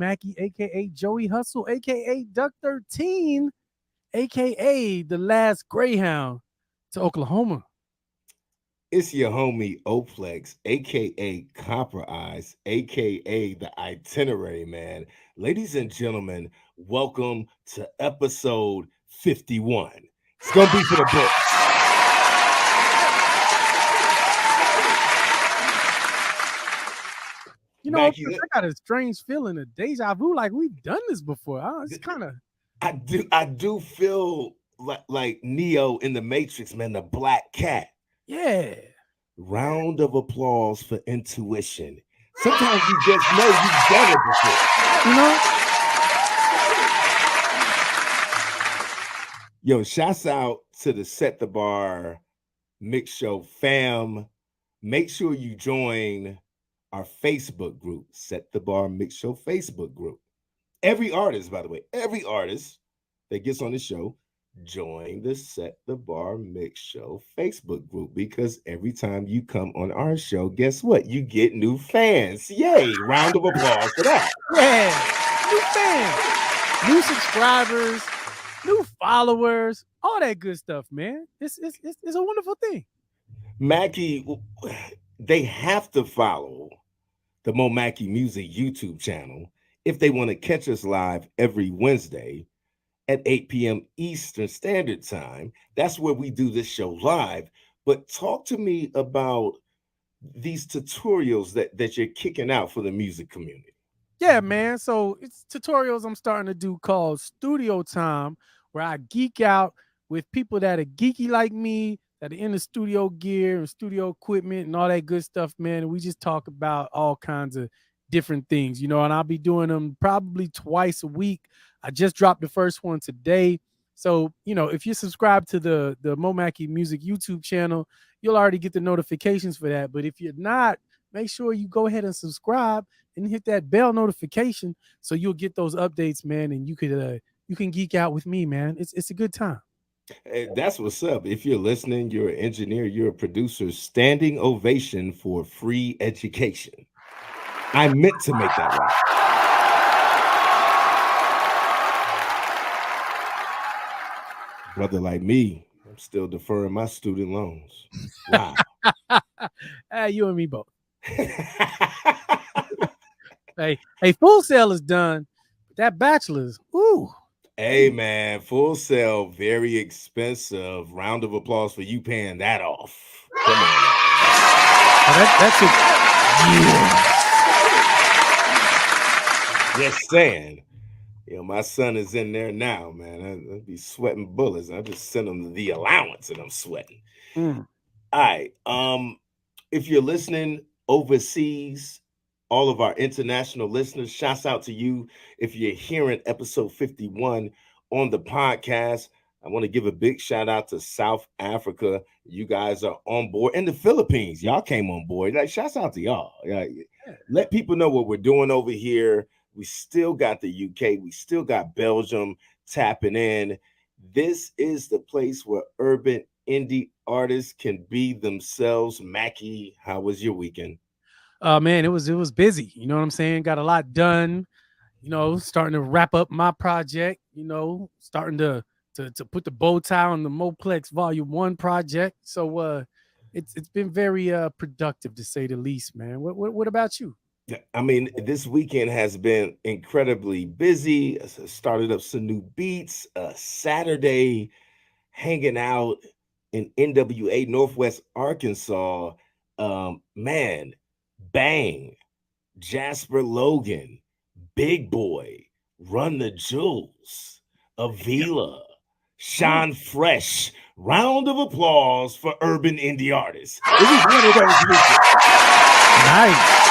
Mackey, aka Joey Hustle, aka Duck 13, aka the last Greyhound to Oklahoma. It's your homie Oplex, aka Copper Eyes, aka the Itinerary Man. Ladies and gentlemen, welcome to episode 51. It's gonna be for the books. You know, Mackie, I got a strange feeling, a deja vu, like we've done this before. It's kind of I do feel like Neo in the Matrix, man, the black cat. yeah. Round of applause for intuition. Sometimes you just know you've done it before. You know, Yo, shouts out to the Set the Bar Mixshow fam. Make sure you join our Facebook group, Set the Bar Mixshow Facebook group. Every artist, by the way, every artist that gets on the show, join the Set the Bar Mixshow Facebook group because every time you come on our show, guess what? You get new fans. Yay! Round of applause for that. yeah, new fans, new subscribers, new followers, all that good stuff, man. It's a wonderful thing. Mackie, they have to follow the MOMAKKIMUSIC YouTube channel if they want to catch us live every Wednesday at 8 p.m. Eastern Standard Time. That's where we do this show live. But talk to me about these tutorials that you're kicking out for the music community. Yeah, man. So it's tutorials I'm starting to do called Studio Time, where I geek out with people that are geeky like me, that are into studio gear and studio equipment and all that good stuff, man. And we just talk about all kinds of different things, and I'll be doing them probably twice a week. I just dropped the first one today. So, if you subscribe to the MOMAKKIMUSIC YouTube channel, you'll already get the notifications for that. But if you're not, make sure you go ahead and subscribe and hit that bell notification so you'll get those updates, man. And you can geek out with me, man. It's a good time. Hey, that's what's up. If you're listening, you're an engineer, you're a producer, standing ovation for free education. I meant to make that right. Brother like me, I'm still deferring my student loans. Wow. You and me both. Hey, Full Sail is done. That bachelor's, ooh. Hey man, Full Sail, very expensive. Round of applause for you paying that off. Come on. That took years. Just saying. My son is in there now, man. I'd be sweating bullets. I just send him the allowance and I'm sweating. Mm. All right. If you're listening overseas, all of our international listeners, shouts out to you. If you're hearing episode 51 on the podcast, I want to give a big shout out to South Africa. You guys are on board. And the Philippines, y'all came on board. Like, shouts out to y'all. Let people know what we're doing over here. We still got the UK. We still got Belgium tapping in. This is the place where urban indie artists can be themselves. Mackie, how was your weekend? Man, it was busy. You know what I'm saying? Got a lot done. Starting to wrap up my project. Starting to put the bow tie on the Moplex Volume 1 project. So it's been very productive to say the least, man. What about you? I mean, this weekend has been incredibly busy. Started up some new beats. Saturday, hanging out in NWA, Northwest Arkansas. Man, Bang, Jasper Logan, Big Boy, Run the Jewels, Avila, Sean Fresh. Round of applause for urban indie artists. It was one of those weekends. Nice.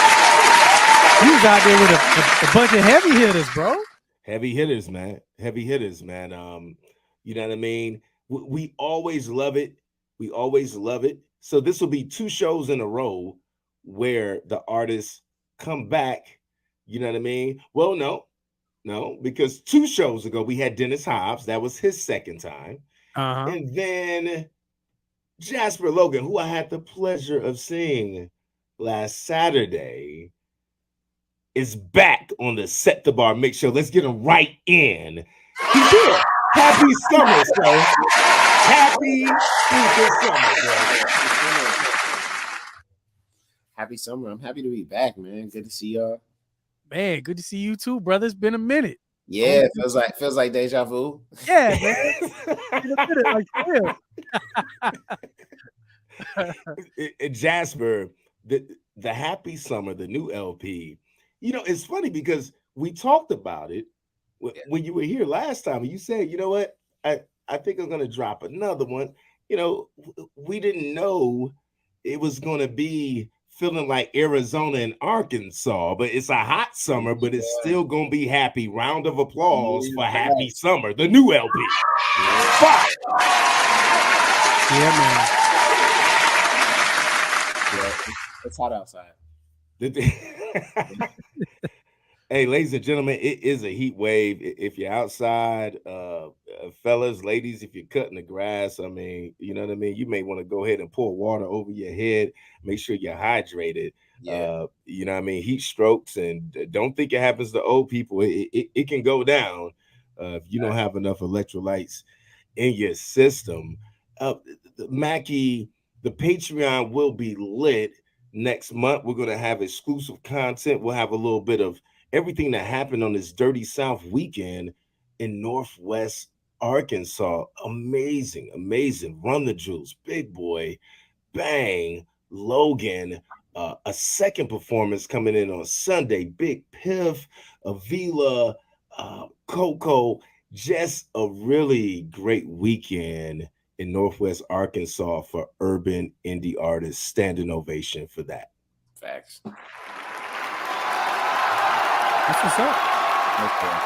You was out there with a bunch of heavy hitters, bro. Heavy hitters, man. Heavy hitters, man. You know what I mean? We always love it. We always love it. So this will be 2 shows in a row where the artists come back. You know what I mean? Well, no, because 2 shows ago we had Dennis Hobbs. That was his second time. Uh-huh. And then Jasper Logan, who I had the pleasure of seeing last Saturday. is back on the Set the Bar Mix Show. Let's get him right in. He's here. Happy summer, sir. Happy summer, bro. Happy summer. I'm happy to be back, man. Good to see y'all. Man, good to see you too, brother. It's been a minute. Yeah, it feels like deja vu. Yeah, man. Been a minute, like Jasper, the Happy Summer, the new LP. You know, it's funny because we talked about it when you were here last time, and you said, you know what, I think I'm gonna drop another one. You know, we didn't know it was gonna be feeling like Arizona and Arkansas, but it's a hot summer, but it's still gonna be happy. Round of applause for Happy Summer, the new LP. Fire. Yeah, man. Yeah, it's hot outside. Hey, ladies and gentlemen, it is a heat wave. If you're outside, fellas, ladies, if you're cutting the grass, I mean, you know what I mean? You may want to go ahead and pour water over your head. Make sure you're hydrated. Yeah. You know what I mean? Heat strokes, and don't think it happens to old people. It can go down if you don't have enough electrolytes in your system. Mackie, the Patreon will be lit next month. We're going to have exclusive content. We'll have a little bit of everything that happened on this Dirty South weekend in Northwest Arkansas. Amazing. Run the Jewels, Big Boy, Bang, Logan. A second performance coming in on Sunday. Big Piff, Avila, Coco. Just a really great weekend in Northwest Arkansas for urban indie artists. Standing ovation for that. Facts. That's what's up. Okay.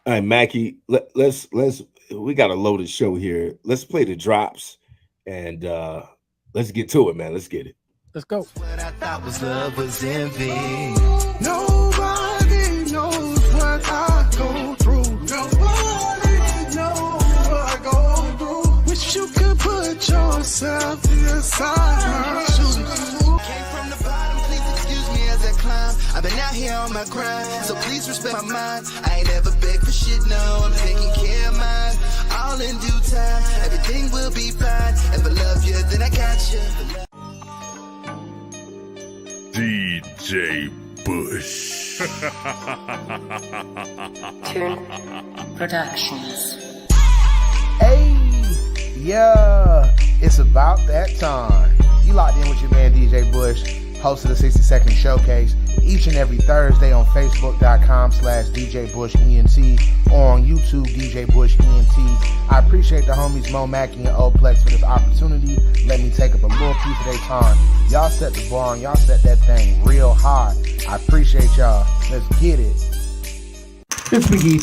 All right, Mackie, let's we got a loaded show here. Let's play the drops and let's get to it, man. Let's get it. Let's go. What I thought was love was envy. Nobody knows what I go through. Nobody knows what I go through. Wish you could put yourself inside my shoes. Came from the bottom, please excuse me as I climb. I've been out here on my grind, so please respect my mind. I ain't ever begged for shit, no, I'm taking care of mine. All in due time, everything will be fine. If I love you, then I got you. DJ Bush. Tune Productions. Hey, yeah, it's about that time. You locked in with your man DJ Bush, host of the 60-second showcase, each and every Thursday on Facebook.com/DJ Bush ENT or on YouTube DJ Bush ENT. I appreciate the homies MOMAKKI and Oplex for this opportunity. Let me take up a little piece of their time. Y'all set the bar and y'all set that thing real high. I appreciate y'all. Let's get it. It's McGee.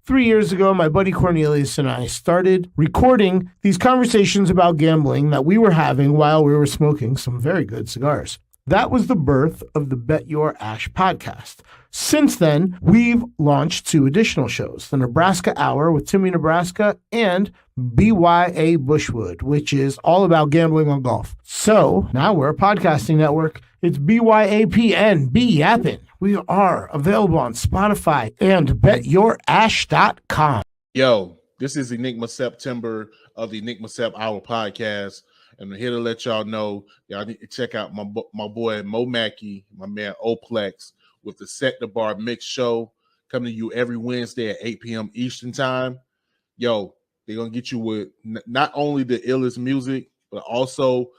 3 years ago, my buddy Cornelius and I started recording these conversations about gambling that we were having while we were smoking some very good cigars. That was the birth of the Bet Your Ash podcast. Since then, we've launched 2 additional shows, the Nebraska Hour with Timmy Nebraska and BYA Bushwood, which is all about gambling on golf. So now we're a podcasting network. It's BYAPN, be yappin'. We are available on Spotify and betyourash.com. Yo, this is Enigma September of the Enigma Sep Hour podcast. And I'm here to let y'all know, y'all need to check out my boy MOMAKKI, my man Oplex, with the Set the Bar Mix Show coming to you every Wednesday at 8 p.m. Eastern Time. Yo, they're going to get you with not only the illest music, but also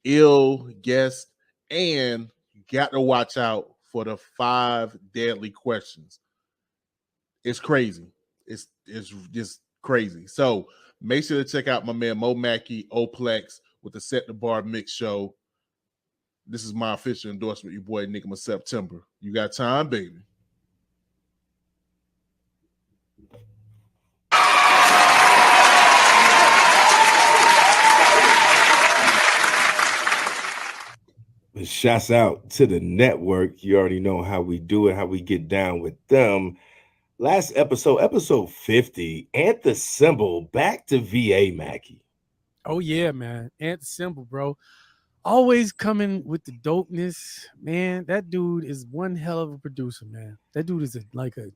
ill guests. And you got to watch out for the 5 deadly questions. It's crazy. It's just crazy. So make sure to check out my man MOMAKKI Oplex with the Set the Bar Mix Show. This is my official endorsement, your boy Enigma September. You got time, baby. Shouts out to the network. You already know how we do it, how we get down with them. Last episode 50, Ant the Symbol, back to VA, Mackie. Oh yeah, man. Ant the Symbol, bro. always coming with the dopeness, man. That dude is one hell of a producer, man. That dude is like a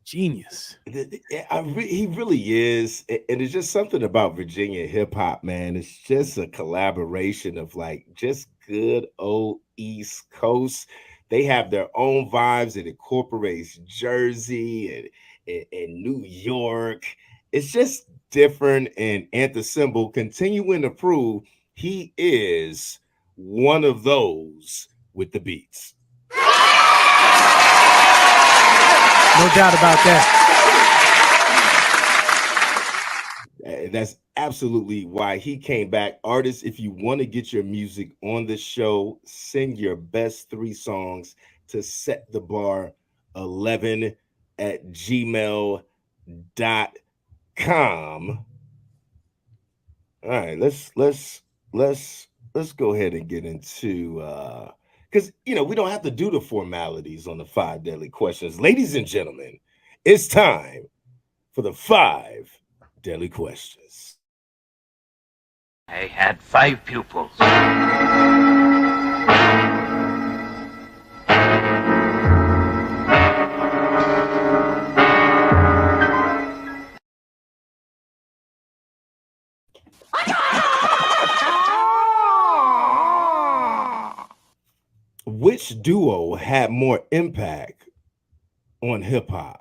genius. He really is, and it's just something about Virginia hip hop, man. It's just a collaboration of like just good old East Coast. They have their own vibes. It incorporates Jersey and New York. It's just different, and Symbol continuing to prove he is one of those with the beats. No doubt about that. That's absolutely why he came back. Artists, if you want to get your music on the show, send your best 3 songs to setthebar11@gmail.com. All right, let's go ahead and get into because we don't have to do the formalities on the 5 deadly questions. Ladies and gentlemen, it's time for the 5 deadly questions. I had 5 pupils. Which duo had more impact on hip hop?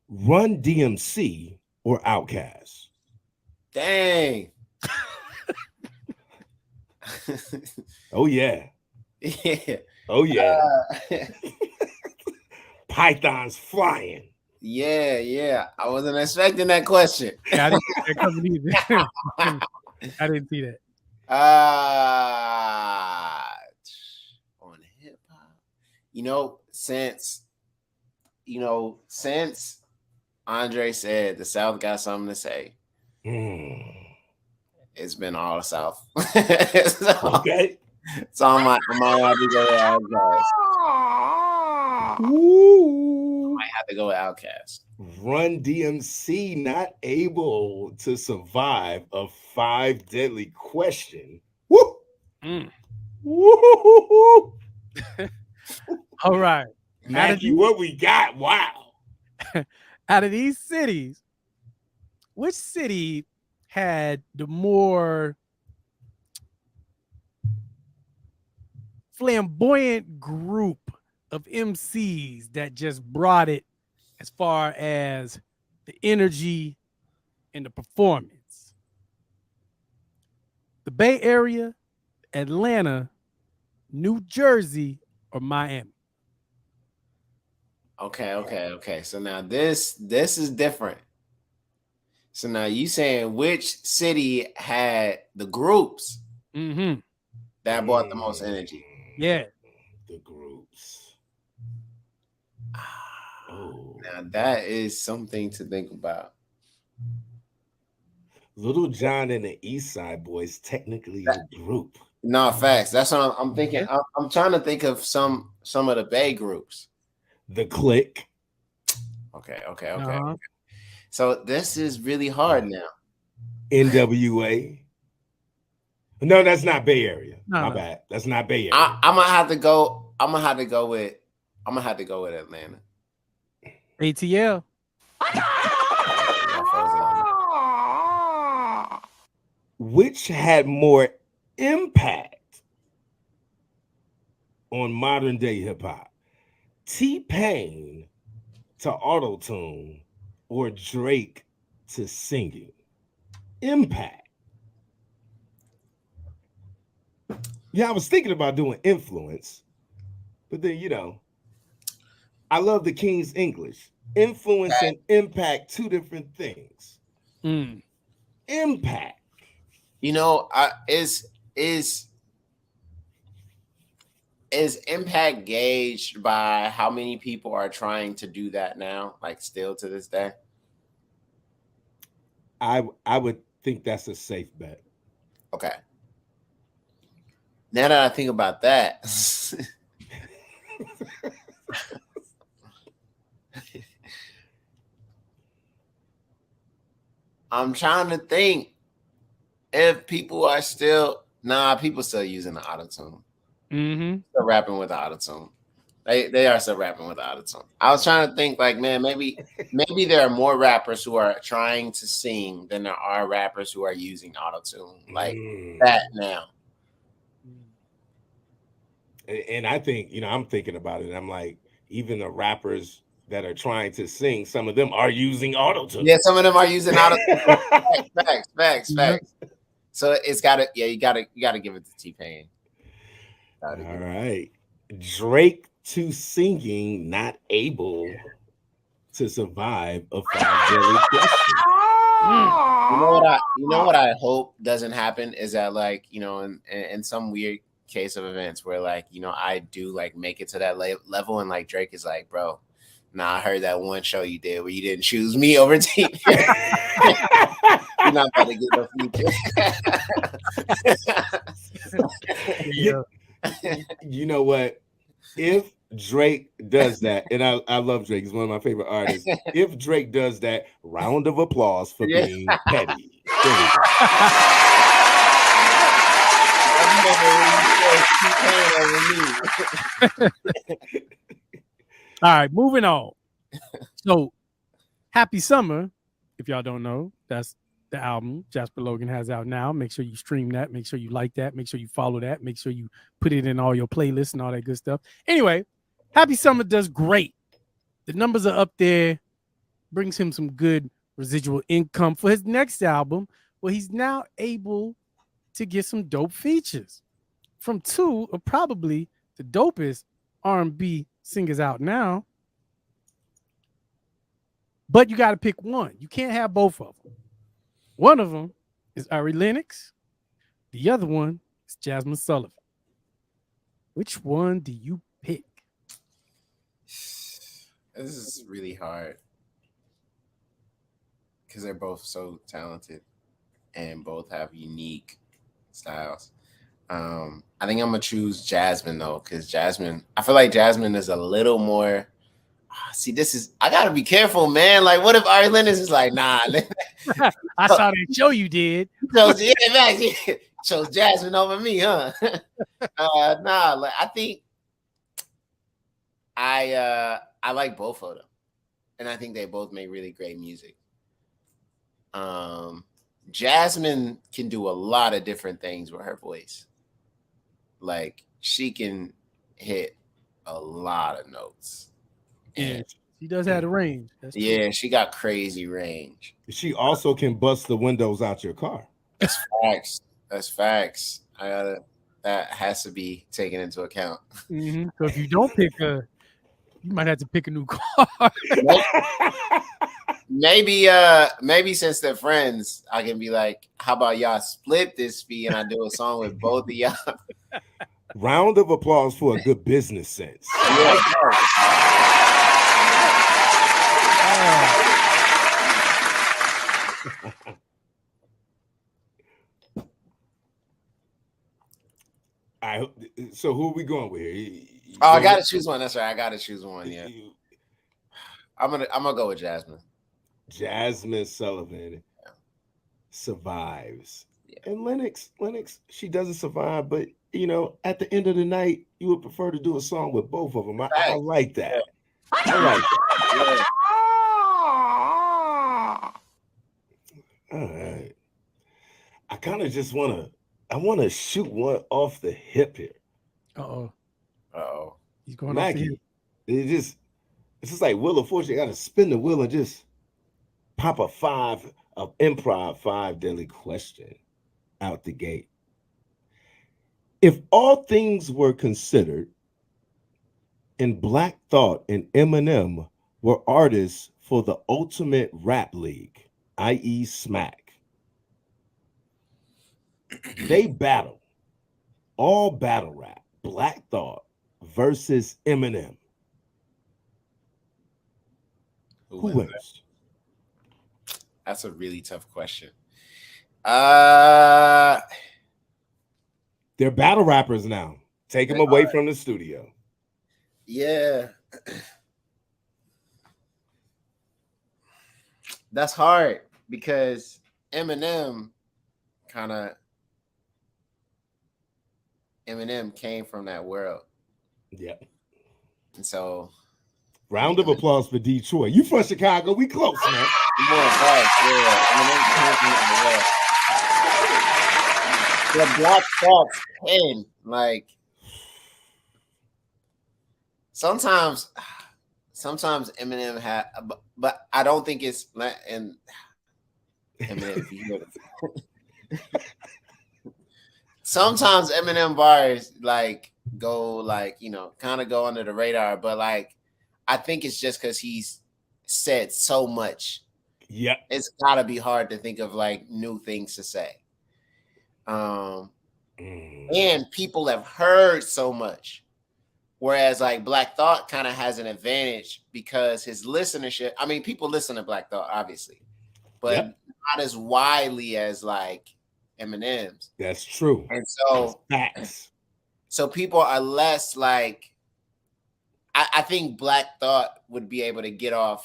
Run DMC or Outkast? Dang. Oh yeah. Yeah. Oh yeah. Pythons flying. Yeah. I wasn't expecting that question. Yeah, I didn't see that coming either. I didn't see that. On hip hop, since Andre said the South got something to say, it's been all South. Okay. So I might have to go with Outkast. Ooh. I might have to go with Outkast. Run DMC not able to survive a 5 deadly question. Woo! Woo! All right. Mackie, what we got? Wow. Out of these cities, which city had the more flamboyant group of MCs that just brought it as far as the energy and the performance? The Bay Area, Atlanta, New Jersey, or Miami? Okay. So now this is different. So now you saying which city had the groups that brought the most energy? Yeah. The groups. Now that is something to think about. Little John and the East Side Boys technically a group. No, facts. That's what I'm thinking. I'm trying to think of some of the Bay groups. The Click. Okay. So this is really hard now. NWA. No, that's not Bay Area. No. My bad. That's not Bay Area. I'm gonna have to go with Atlanta. ATL. Which had more impact on modern day hip hop? T-Pain to auto-tune or Drake to singing? Impact. Yeah, I was thinking about doing influence, but then, I love the King's English. Influence and impact, 2 different things. Impact. Is impact gauged by how many people are trying to do that now, like still to this day? I would think that's a safe bet. Okay. Now that I think about that, I'm trying to think if people are still Nah, people still using the auto-tune. Mm-hmm. Still rapping with the auto-tune. They are still rapping with the auto-tune. I was trying to think, like, man, maybe there are more rappers who are trying to sing than there are rappers who are using auto-tune like that now. And I think, I'm thinking about it. I'm like, even the rappers that are trying to sing, some of them are using auto-tune. Yeah, some of them are using auto-tune. Facts. Yeah. So it's gotta, you gotta give it to T-Pain. All right. Drake to singing, not able to survive a 5 daily question. You know what I hope doesn't happen is that, like, in some weird case of events where, like, I do like make it to that level and like Drake is like, bro, nah, I heard that one show you did where you didn't choose me over team. You're not about to get no future. You know what? If Drake does that, and I love Drake, he's one of my favorite artists. If Drake does that, round of applause for being petty. All right, moving on. So, Happy Summer, if y'all don't know, that's the album Jasper Logan has out now. Make sure you stream that. Make sure you like that. Make sure you follow that. Make sure you put it in all your playlists and all that good stuff. Anyway, Happy Summer does great. The numbers are up there. Brings him some good residual income for his next album, where he's now able to get some dope features from two of probably the dopest R&B singers out now. But you got to pick one. You can't have both of them. One of them is Ari Lennox. The other one is Jasmine Sullivan. Which one do you pick? This is really hard because they're both so talented and both have unique styles. I think I'm gonna choose Jasmine though, because I feel like Jasmine is a little more. See, I gotta be careful, man. Like, what if Ari Lennox is like, nah? I saw that show you did. Chose Jasmine over me, huh? Nah, like, I think I like both of them, and I think they both make really great music. Jasmine can do a lot of different things with her voice. Like, she can hit a lot of notes. And she does have the range. That's true. Yeah, she got crazy range. She also can bust the windows out your car. That's facts. That has to be taken into account. Mm-hmm. So if you don't pick her, you might have to pick a new car. Maybe since they're friends, I can be like, how about y'all split this fee and I do a song with both of y'all? Round of applause for a good business sense. Yeah. So who are we going with here? I gotta choose one. That's right. I gotta choose one. Yeah. I'm gonna go with Jasmine. Jasmine Sullivan survives. Yeah. And Lennox, she doesn't survive, but at the end of the night, you would prefer to do a song with both of them. I like that. Yeah. I like that. Yeah. All right. I kind of just want to shoot one off the hip here. Uh-oh. He's going Mackie, off the hip. It's just like Wheel of Fortune. You got to spin the wheel and just pop a improv 5 daily question out the gate. If all things were considered, and Black Thought and Eminem were artists for the ultimate rap league, i.e. Smack, they battle, all battle rap, Black Thought versus Eminem. Who wins? That's a really tough question. They're battle rappers now. Take them away from the studio. Yeah. That's hard because Eminem kind of Eminem came from that world. Yeah. And so, round of applause for Detroit. You from Chicago? We close, man. The Black Thoughts pen, like sometimes Eminem had, but I don't think it's and Eminem. If you hear it. Sometimes Eminem bars like go like kind of go under the radar, but like I think it's just because he's said so much. Yeah, it's gotta be hard to think of like new things to say. And people have heard so much, whereas like Black Thought kind of has an advantage because his listenership. I mean, people listen to Black Thought obviously, but not as widely as like Eminem's. That's true. And so facts. So people are less like. I think Black Thought would be able to get off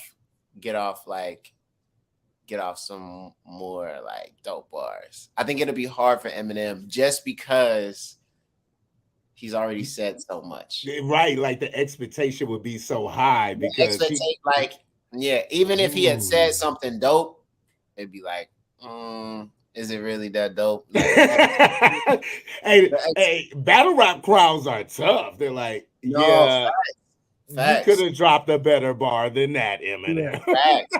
some more like dope bars. I think it'll be hard for Eminem just because he's already said so much. Right, like the expectation would be so high because even if he had said something dope, it'd be like, is it really that dope? Like, hey, battle rap crowds are tough. They're like, facts. You could have dropped a better bar than that, Eminem. Facts.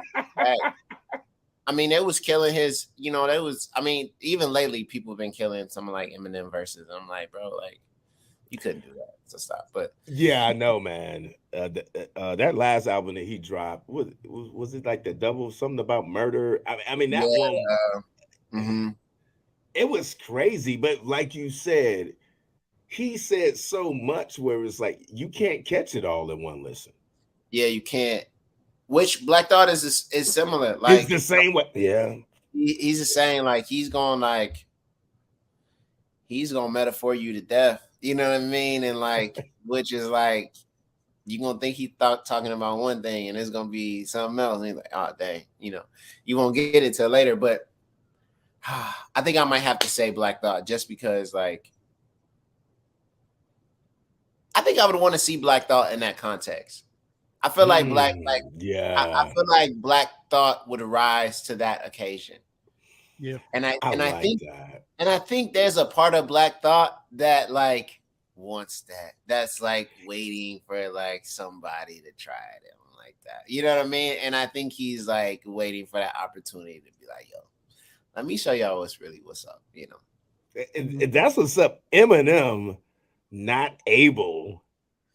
I mean, it was killing his, even lately people have been killing someone like Eminem versus. I'm like, bro, like, you couldn't do that. So stop. But yeah, I know, man. That last album that he dropped, was it like the double something about murder? I mean that one, it was crazy. But like you said, he said so much where it's like you can't catch it all in one listen. Yeah, you can't. Which Black Thought is similar. Like it's the same way. Yeah, he's just saying like he's gonna metaphor you to death. You know what I mean? And like, which is like, you're gonna think he talking about one thing and it's gonna be something else. And he's like, oh dang, you won't get it till later. But I think I might have to say Black Thought just because like I think I would want to see Black Thought in that context. I feel like I feel like Black Thought would rise to that occasion. Yeah. And I think there's a part of Black Thought that like wants that. That's like waiting for like somebody to try it like that. You know what I mean? And I think he's like waiting for that opportunity to be like, yo, let me show y'all what's up, And that's what's up. Eminem not able.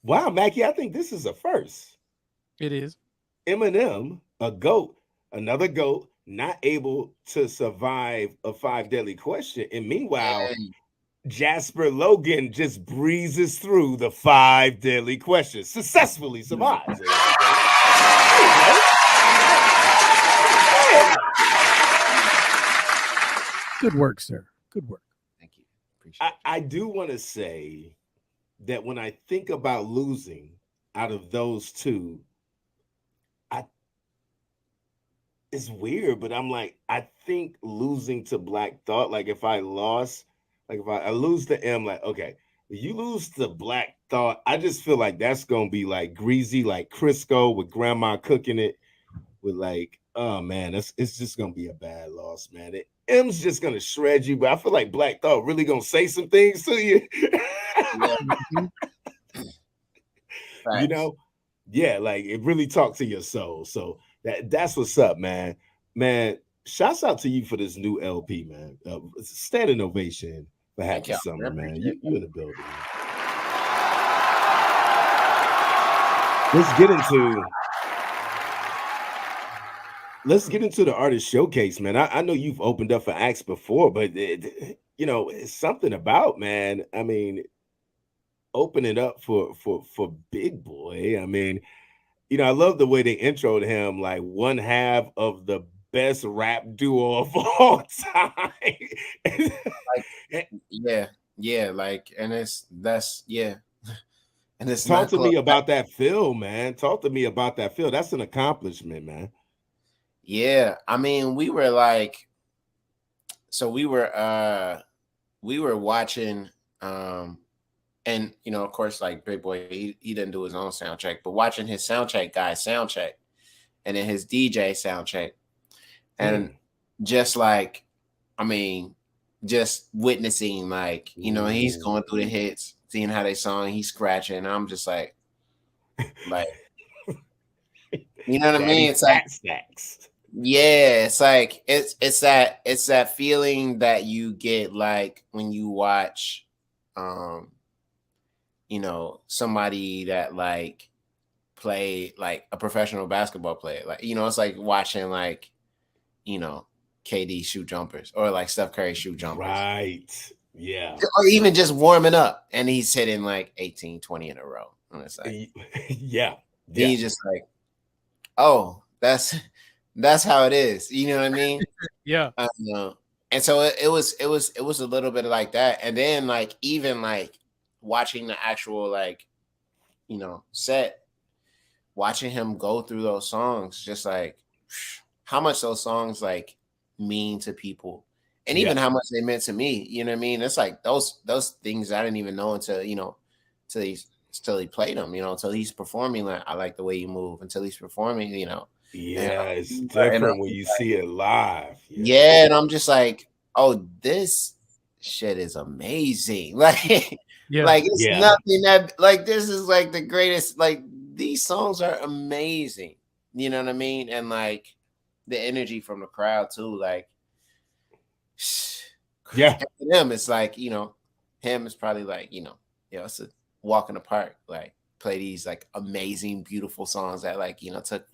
Wow, Mackie, I think this is a first. It is. Eminem, a GOAT, another GOAT, not able to survive a 5 deadly question. And meanwhile, Jasper Logan just breezes through the 5 deadly questions, successfully survives. Good work, sir. Good work. Thank you. Appreciate it. I do want to say that when I think about losing out of those two, it's weird, but I'm like, I think losing to Black Thought, like if I lost, like if I lose to M, like, okay, if you lose to Black Thought, I just feel like that's going to be like greasy, like Crisco with grandma cooking it with like, oh man, it's just going to be a bad loss, man. M's just going to shred you, but I feel like Black Thought really going to say some things to you. Yeah, like it really talks to your soul. So that's what's up, man. Man, shouts out to you for this new LP, man. Standing ovation for Happy Summer, man. You in the building. Man. Let's get into the artist showcase, man. I know you've opened up for acts before, but it's something about, man. I mean, opening up for Big Boy. I mean, I love the way they introed him, like one half of the best rap duo of all time. And it's talk to me about that feel, man. Talk to me about that feel. That's an accomplishment, man. Yeah, I mean, we were watching and of course, like Big Boy, he didn't do his own sound check, but watching his sound check guy sound check, and then his DJ sound check, and just like, I mean, just witnessing, like, he's going through the hits, seeing how they song, he's scratching, and I'm just like, you know what I mean? It's like, yeah, it's like it's that feeling that you get like when you watch, somebody that like play like a professional basketball player, like it's like watching like KD shoot jumpers or like Steph Curry shoot jumpers, right? Yeah, or even just warming up and he's hitting like 18, 20 in a row, and it's like, yeah. He's just like, oh, that's how it is. You know what I mean? Yeah. And so it was a little bit like that. And then like, even like watching the actual like, set, watching him go through those songs, just like how much those songs like mean to people, and even how much they meant to me. You know what I mean? It's like those things I didn't even know until till he played them, until he's performing. Like, I like the way you move. Until he's performing, Yeah, it's different when you see it live. Yeah, and I'm just like, oh, this shit is amazing. Like, like it's nothing that like this is like the greatest. Like, these songs are amazing. You know what I mean? And like the energy from the crowd too. Like, yeah, for them, it's like him is probably like it's a walk in the park. Like, play these like amazing, beautiful songs that like took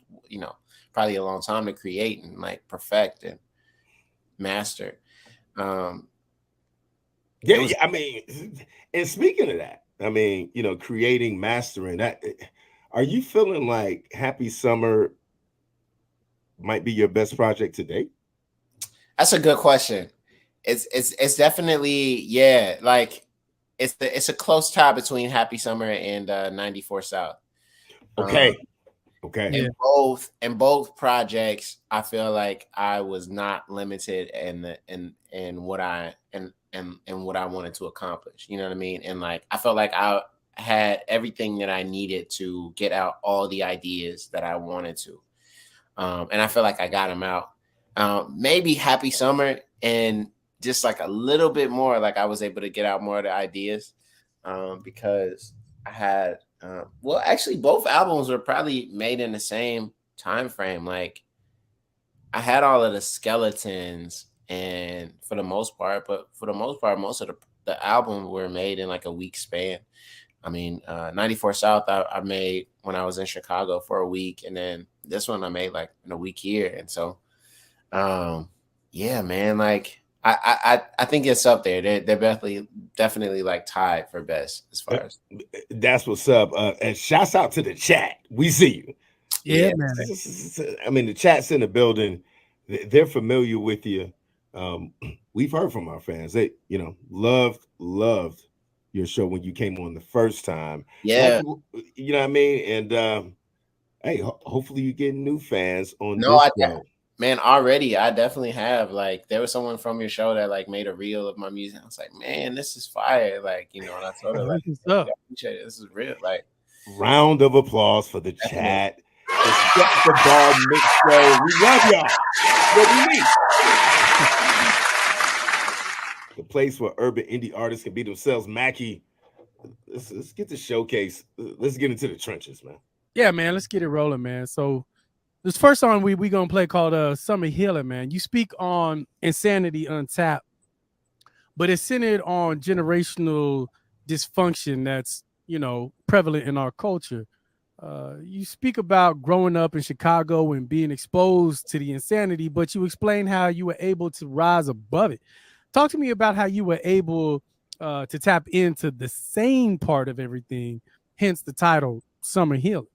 probably a long time to create and like perfect and master. I mean, and speaking of that, I mean, creating, mastering that. Are you feeling like Happy Summer might be your best project to date? That's a good question. It's definitely, yeah. Like, it's a close tie between Happy Summer and 94 South. Okay. In both projects, I feel like I was not limited in what I wanted to accomplish. You know what I mean? And like, I felt like I had everything that I needed to get out all the ideas that I wanted to. And I feel like I got them out. Maybe Happy Summer and just like a little bit more, like I was able to get out more of the ideas because I had, well, actually both albums were probably made in the same time frame. Like, I had all of the skeletons and for the most part, most of the album were made in like a week span. I mean, 94 South, I made when I was in Chicago for a week. And then this one I made like in a week here. And so, yeah, man, like I think it's up there. They're definitely like tied for best as far as. That's what's up. And shouts out to the chat. We see you. Yeah, man. I mean, the chat's in the building. They're familiar with you. We've heard from our fans. They, loved your show when you came on the first time. Yeah. You know what I mean? And hey, hopefully you get new fans on this show. Man, already I definitely have. Like, there was someone from your show that like made a reel of my music. I was like, man, this is fire. Like, and I told her like, this is real. Like, round of applause for the chat. The Set the Bar Mixshow. We love y'all. What we need. The place where urban indie artists can be themselves. Mackie, let's get the showcase. Let's get into the trenches, man. Yeah, man. Let's get it rolling, man. So this first song we gonna play called Summer Healing, man. You speak on Insanity Untapped, but it's centered on generational dysfunction that's prevalent in our culture. You speak about growing up in Chicago and being exposed to the insanity, but you explain how you were able to rise above it. Talk to me about how you were able to tap into the same part of everything, hence the title Summer Healing.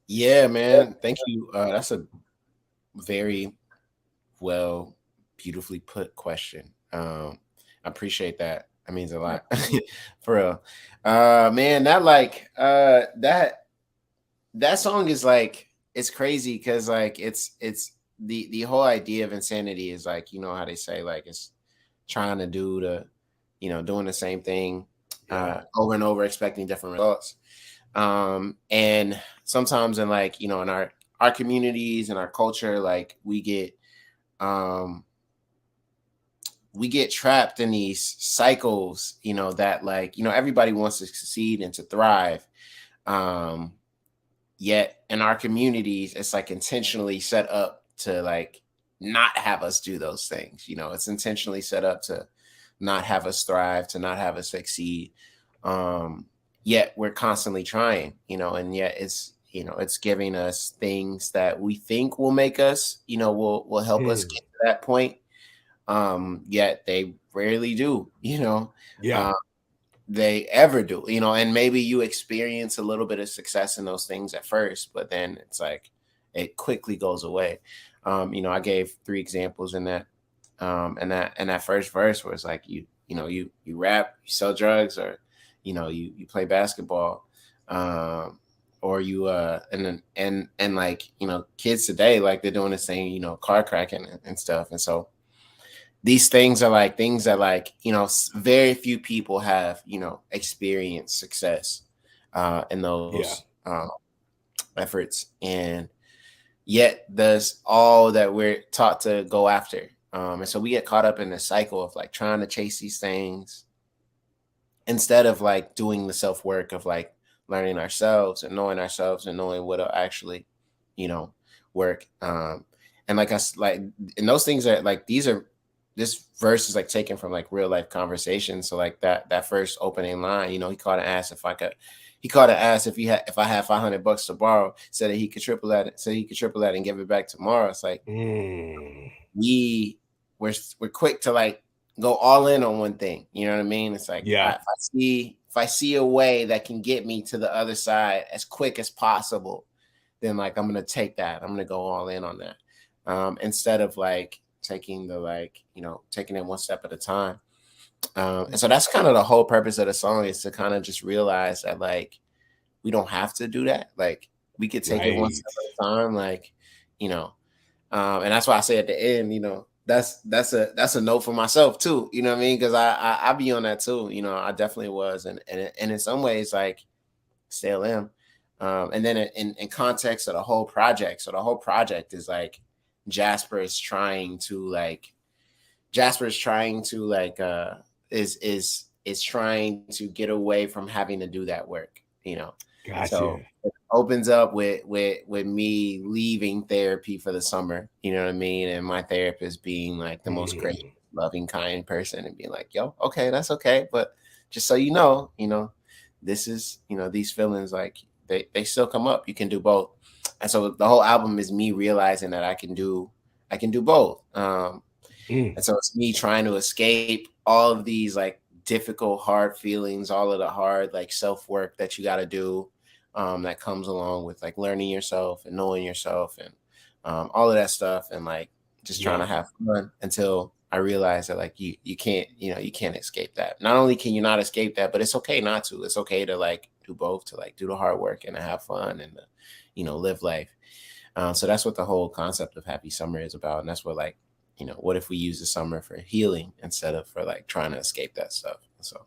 Yeah, man. Thank you. That's a very beautifully put question. I appreciate that. That means a lot. For real. Man, that song is like, it's crazy because like it's the whole idea of insanity is like, how they say, like, it's trying to do doing the same thing over and over, expecting different results. And sometimes in like, you know, in our communities and our culture, like we get trapped in these cycles, you know, that like, you know, everybody wants to succeed and to thrive. Yet in our communities, it's like intentionally set up to like not have us do those things. You know, it's intentionally set up to not have us thrive, to not have us succeed. Yet we're constantly trying, you know, and yet it's, you know, it's giving us things that we think will make us, you know, will help us get to that point. Yet they rarely do, you know. They ever do, you know, and maybe you experience a little bit of success in those things at first, but then it's like it quickly goes away. You know, I gave 3 examples in that, and that first verse was like you rap, you sell drugs, or you know, you play basketball, or you and like, you know, kids today, like they're doing the same, you know, car cracking and stuff, and so these things are like things that, like, you know, very few people have, you know, experienced success in those efforts, and yet there's all that we're taught to go after, and so we get caught up in this cycle of like trying to chase these things instead of like doing the self work of like learning ourselves and knowing what'll actually, you know, work. And like us, like, and those things are like, this verse is like taken from like real life conversations. So like that first opening line, you know, he called and asked if I had $500 to borrow, said that he could triple that, and give it back tomorrow. It's like we're quick to like go all in on one thing. You know what I mean? It's like, if I see a way that can get me to the other side as quick as possible, then like I'm gonna take that. I'm gonna go all in on that. Instead of like taking it one step at a time. And so that's kind of the whole purpose of the song, is to kind of just realize that like we don't have to do that. Like we could take it one step at a time, like, you know. And that's why I say at the end, you know, that's a note for myself too. You know what I mean? Because I be on that too. You know, I definitely was, and in some ways, like, still am. And then in context of the whole project, so the whole project is like Jasper is trying to get away from having to do that work, you know. Gotcha. So it opens up with me leaving therapy for the summer, you know what I mean, and my therapist being like the most great, loving, kind person, and being like, yo, okay, that's okay, but just so you know, this is, you know, these feelings, like they still come up. You can do both. And so the whole album is me realizing that I can do both. And so it's me trying to escape all of these like difficult, hard feelings, all of the hard like self-work that you got to do, that comes along with like learning yourself and knowing yourself and all of that stuff, and like just trying to have fun until I realized that like you can't escape that. Not only can you not escape that, but it's okay not to. It's okay to like do both, to like do the hard work and to have fun and to, you know, live life. So that's what the whole concept of Happy Summer is about. And that's what, like, you know, what if we use the summer for healing instead of for like trying to escape that stuff? So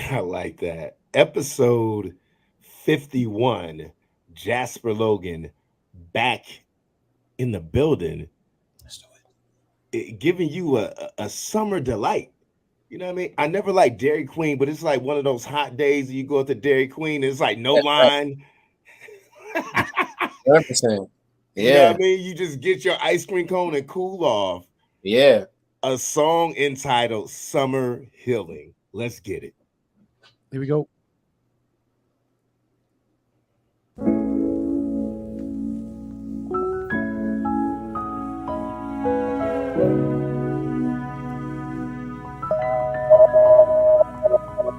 I like that. Episode 51, Jasper Logan back in the building. let's do Giving you a summer delight. You know what I mean? I never liked Dairy Queen, but it's like one of those hot days you go to Dairy Queen and it's like no line. 100%. Yeah. You know what I mean? You just get your ice cream cone and cool off. Yeah. A song entitled Summer Healing. Let's get it. Here we go.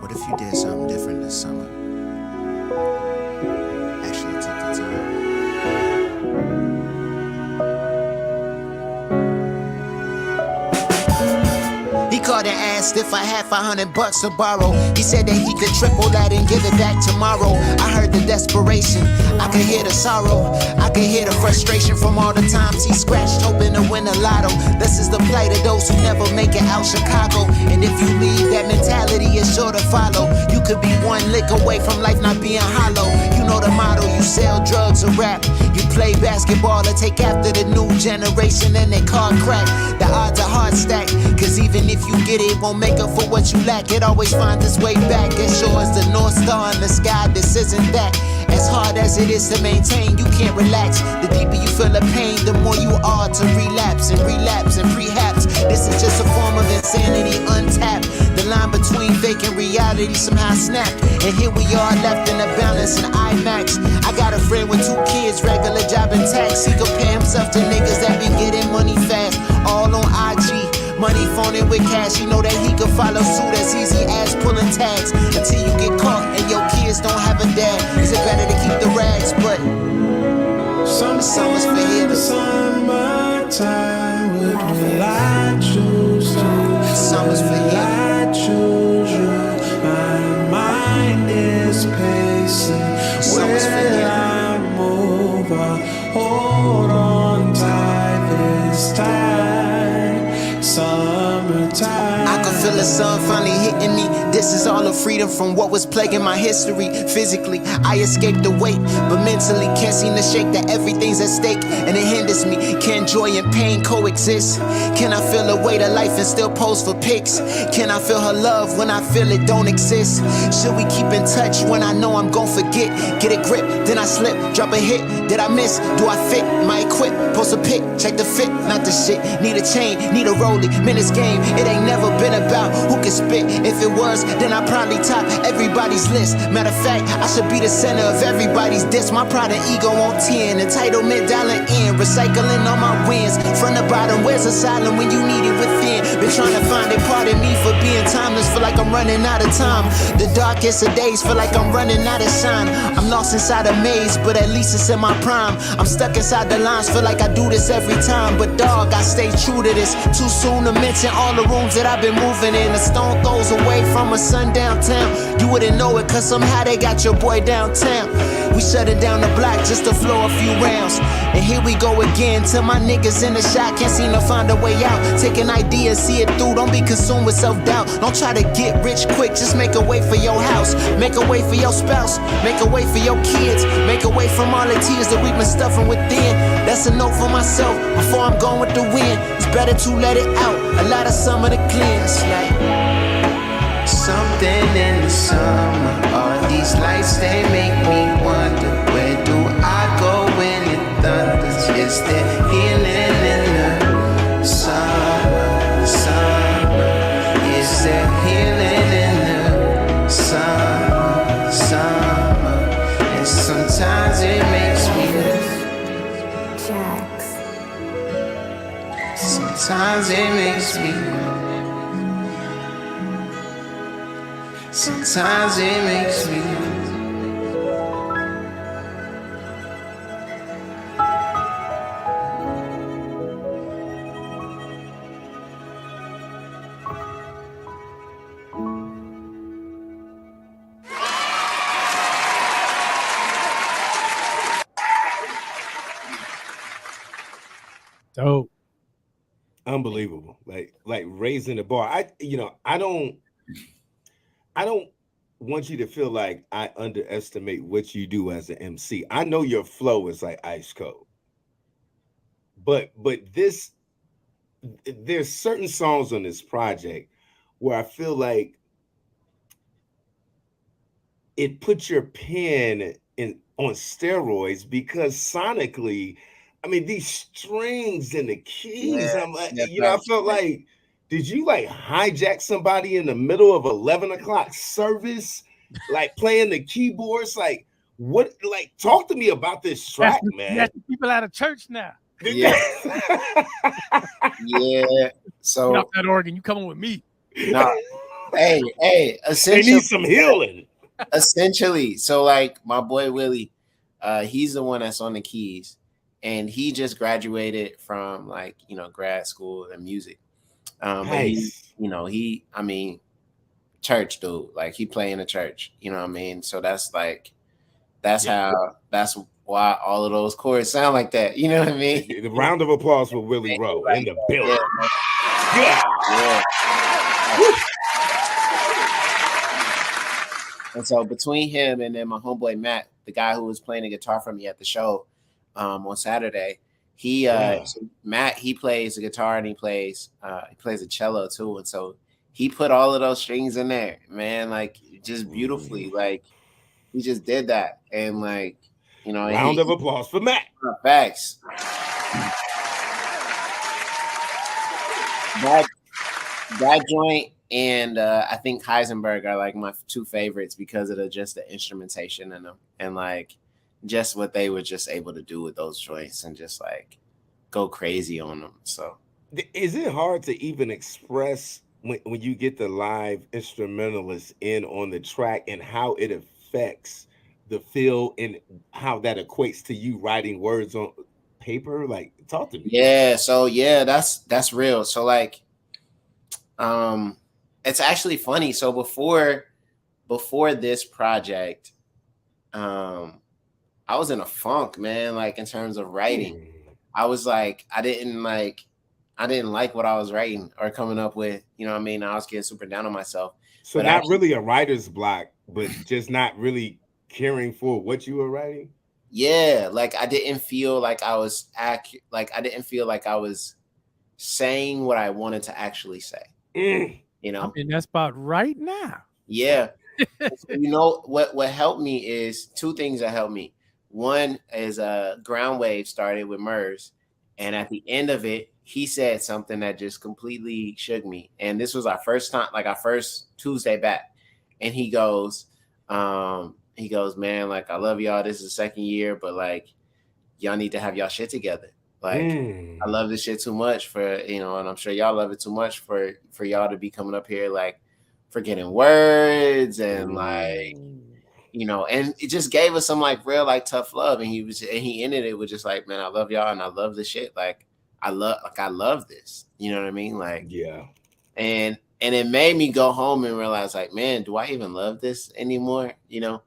What if you did something different this summer? Actually took the time. He called and asked asked if I had $500 to borrow. He said that he could triple that and give it back tomorrow. I heard the desperation, I could hear the sorrow, I could hear the frustration from all the times he scratched, hoping to win a lotto. This is the plight of those who never make it out Chicago. And if you leave, that mentality is sure to follow. You could be one lick away from life not being hollow. You know the motto, you sell drugs or rap. You play basketball or take after the new generation and they card crack. The odds are hard stacked, cause even if you get it, won't make up for what you lack. It always finds its way back. As sure as the North Star in the sky, this isn't that. As hard as it is to maintain, you can't relax. The deeper you feel the pain, the more you are to relapse and relapse and perhaps. This is just a form of insanity untapped. The line between fake and reality somehow snapped. And here we are left in a balance in IMAX. I got a friend with 2 kids, regular job and tax. He compare himself to niggas that be getting money fast, all on IG. Money phoning with cash, you know that he could follow suit as easy as pulling tags. Until you get caught and your kids don't have a dad. Is it better to keep the rags? But summer's for here. The summertime, what will I choose to? Summer's for here. I choose you. My mind is pacing. Summer's for here. I move on. Hold on tight this time. Summertime. I can feel the sun finally hitting me. This is all a freedom from what was plaguing my history. Physically, I escaped the weight, but mentally can't seem to shake that everything's at stake and it hinders me. Can joy and pain coexist? Can I feel the weight of life and still pose for pics? Can I feel her love when I feel it don't exist? Should we keep in touch when I know I'm gon' forget? Get a grip, then I slip, drop a hit. Did I miss? Do I fit? Am I equipped? Post a pic, check the fit, not the shit. Need a chain, need a rollie, minutes game. It ain't never been about who can spit. If it was, then I probably top everybody's list. Matter of fact, I should be the center of everybody's diss. My pride and ego on 10, entitlement dialing in, recycling all my wins. From the bottom, where's asylum when you need it within? Been trying to find a part of me for being timeless. Feel like I'm running out of time. The darkest of days feel like I'm running out of shine. I'm lost inside a maze, but at least it's in my prime. I'm stuck inside the lines, feel like I do this every time. But dog, I stay true to this. Too soon to mention all the rooms that I've been moving in. A stone throws away from a sundown town. You wouldn't know it cause somehow they got your boy downtown. We shutting down the block just to flow a few rounds. And here we go again till my niggas in the shot can't seem to find a way out. Take an idea and see it through, don't be consumed with self-doubt. Don't try to get rich quick, just make a way for your house. Make a way for your spouse, make a way for your kids. Make a way from all the tears that we've been stuffing within. That's a note for myself before I'm gone with the wind. It's better to let it out, a lot of summer to cleanse. Like something in the summer, all these lights they make me wonder, where do I go when it thunders? Is there healing in the summer, summer? Is there healing in the summer, summer? And sometimes it makes me sometimes it makes me sometimes it makes me dope. Unbelievable. Like raising the bar. I don't want you to feel like I underestimate what you do as an MC. I know your flow is like ice cold. But there's certain songs on this project where I feel like it puts your pen on steroids because sonically, I mean, these strings and the keys, Yeah, I'm like, yeah, I felt like, did you like hijack somebody in the middle of 11 o'clock service, like playing the keyboards? Like, what, like, talk to me about this track, man. That's the people out of church now. Yeah. Yeah. So get off that organ, you coming with me. Nah, hey, They essentially need some healing. essentially. So like my boy Willie, he's the one that's on the keys, and he just graduated from grad school in music. But I mean, church dude, like he play in a church, you know what I mean? So that's why all of those chords sound like that, you know what I mean? The round of applause for Willie Rowe in the building. Yeah. And so between him and then my homeboy Matt, the guy who was playing the guitar for me at the show on Saturday, Matt, he plays the guitar and he plays a cello too. And so he put all of those strings in there, man, like just beautifully. Like he just did that. And like, you know, round of applause for Matt. Facts. That joint and I think Heisenberg are like my two favorites because of just the instrumentation in them and like just what they were just able to do with those joints and just like go crazy on them. So is it hard to even express when you get the live instrumentalist in on the track and how it affects the feel and how that equates to you writing words on paper? Like, talk to me. Yeah, so yeah, that's real. So like it's actually funny. So before this project, I was in a funk, man, like in terms of writing. I was like, I didn't like what I was writing or coming up with, you know what I mean? I was getting super down on myself. So but not really a writer's block, but just not really caring for what you were writing? Yeah, like I didn't feel like I was I didn't feel like I was saying what I wanted to actually say. You know? I mean, that's about right now. Yeah. So, you know, what helped me is two things that helped me. One is Ground Wave started with Murs, and at the end of it, he said something that just completely shook me. And this was our first time, like our first Tuesday back. And he goes, man, like, I love y'all. This is the second year, but like, y'all need to have y'all shit together. Like, I love this shit too much for, you know, and I'm sure y'all love it too much for y'all to be coming up here, like, forgetting words and like, you know, and it just gave us some like real, like tough love. And he ended it with just like, man, I love y'all and I love this shit. Like, I love this. You know what I mean? Like, yeah. And it made me go home and realize like, man, do I even love this anymore? You know?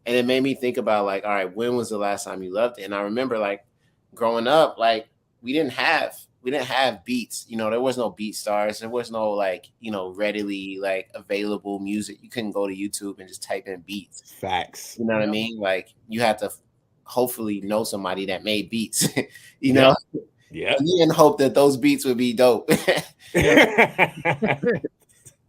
And it made me think about like, all right, when was the last time you loved it? And I remember like growing up, like we didn't have beats, you know, there was no Beat Stars. There was no like, you know, readily like available music. You couldn't go to YouTube and just type in beats. Facts. You know what I mean? Like you had to hopefully know somebody that made beats, you know? Yeah. And then hope that those beats would be dope.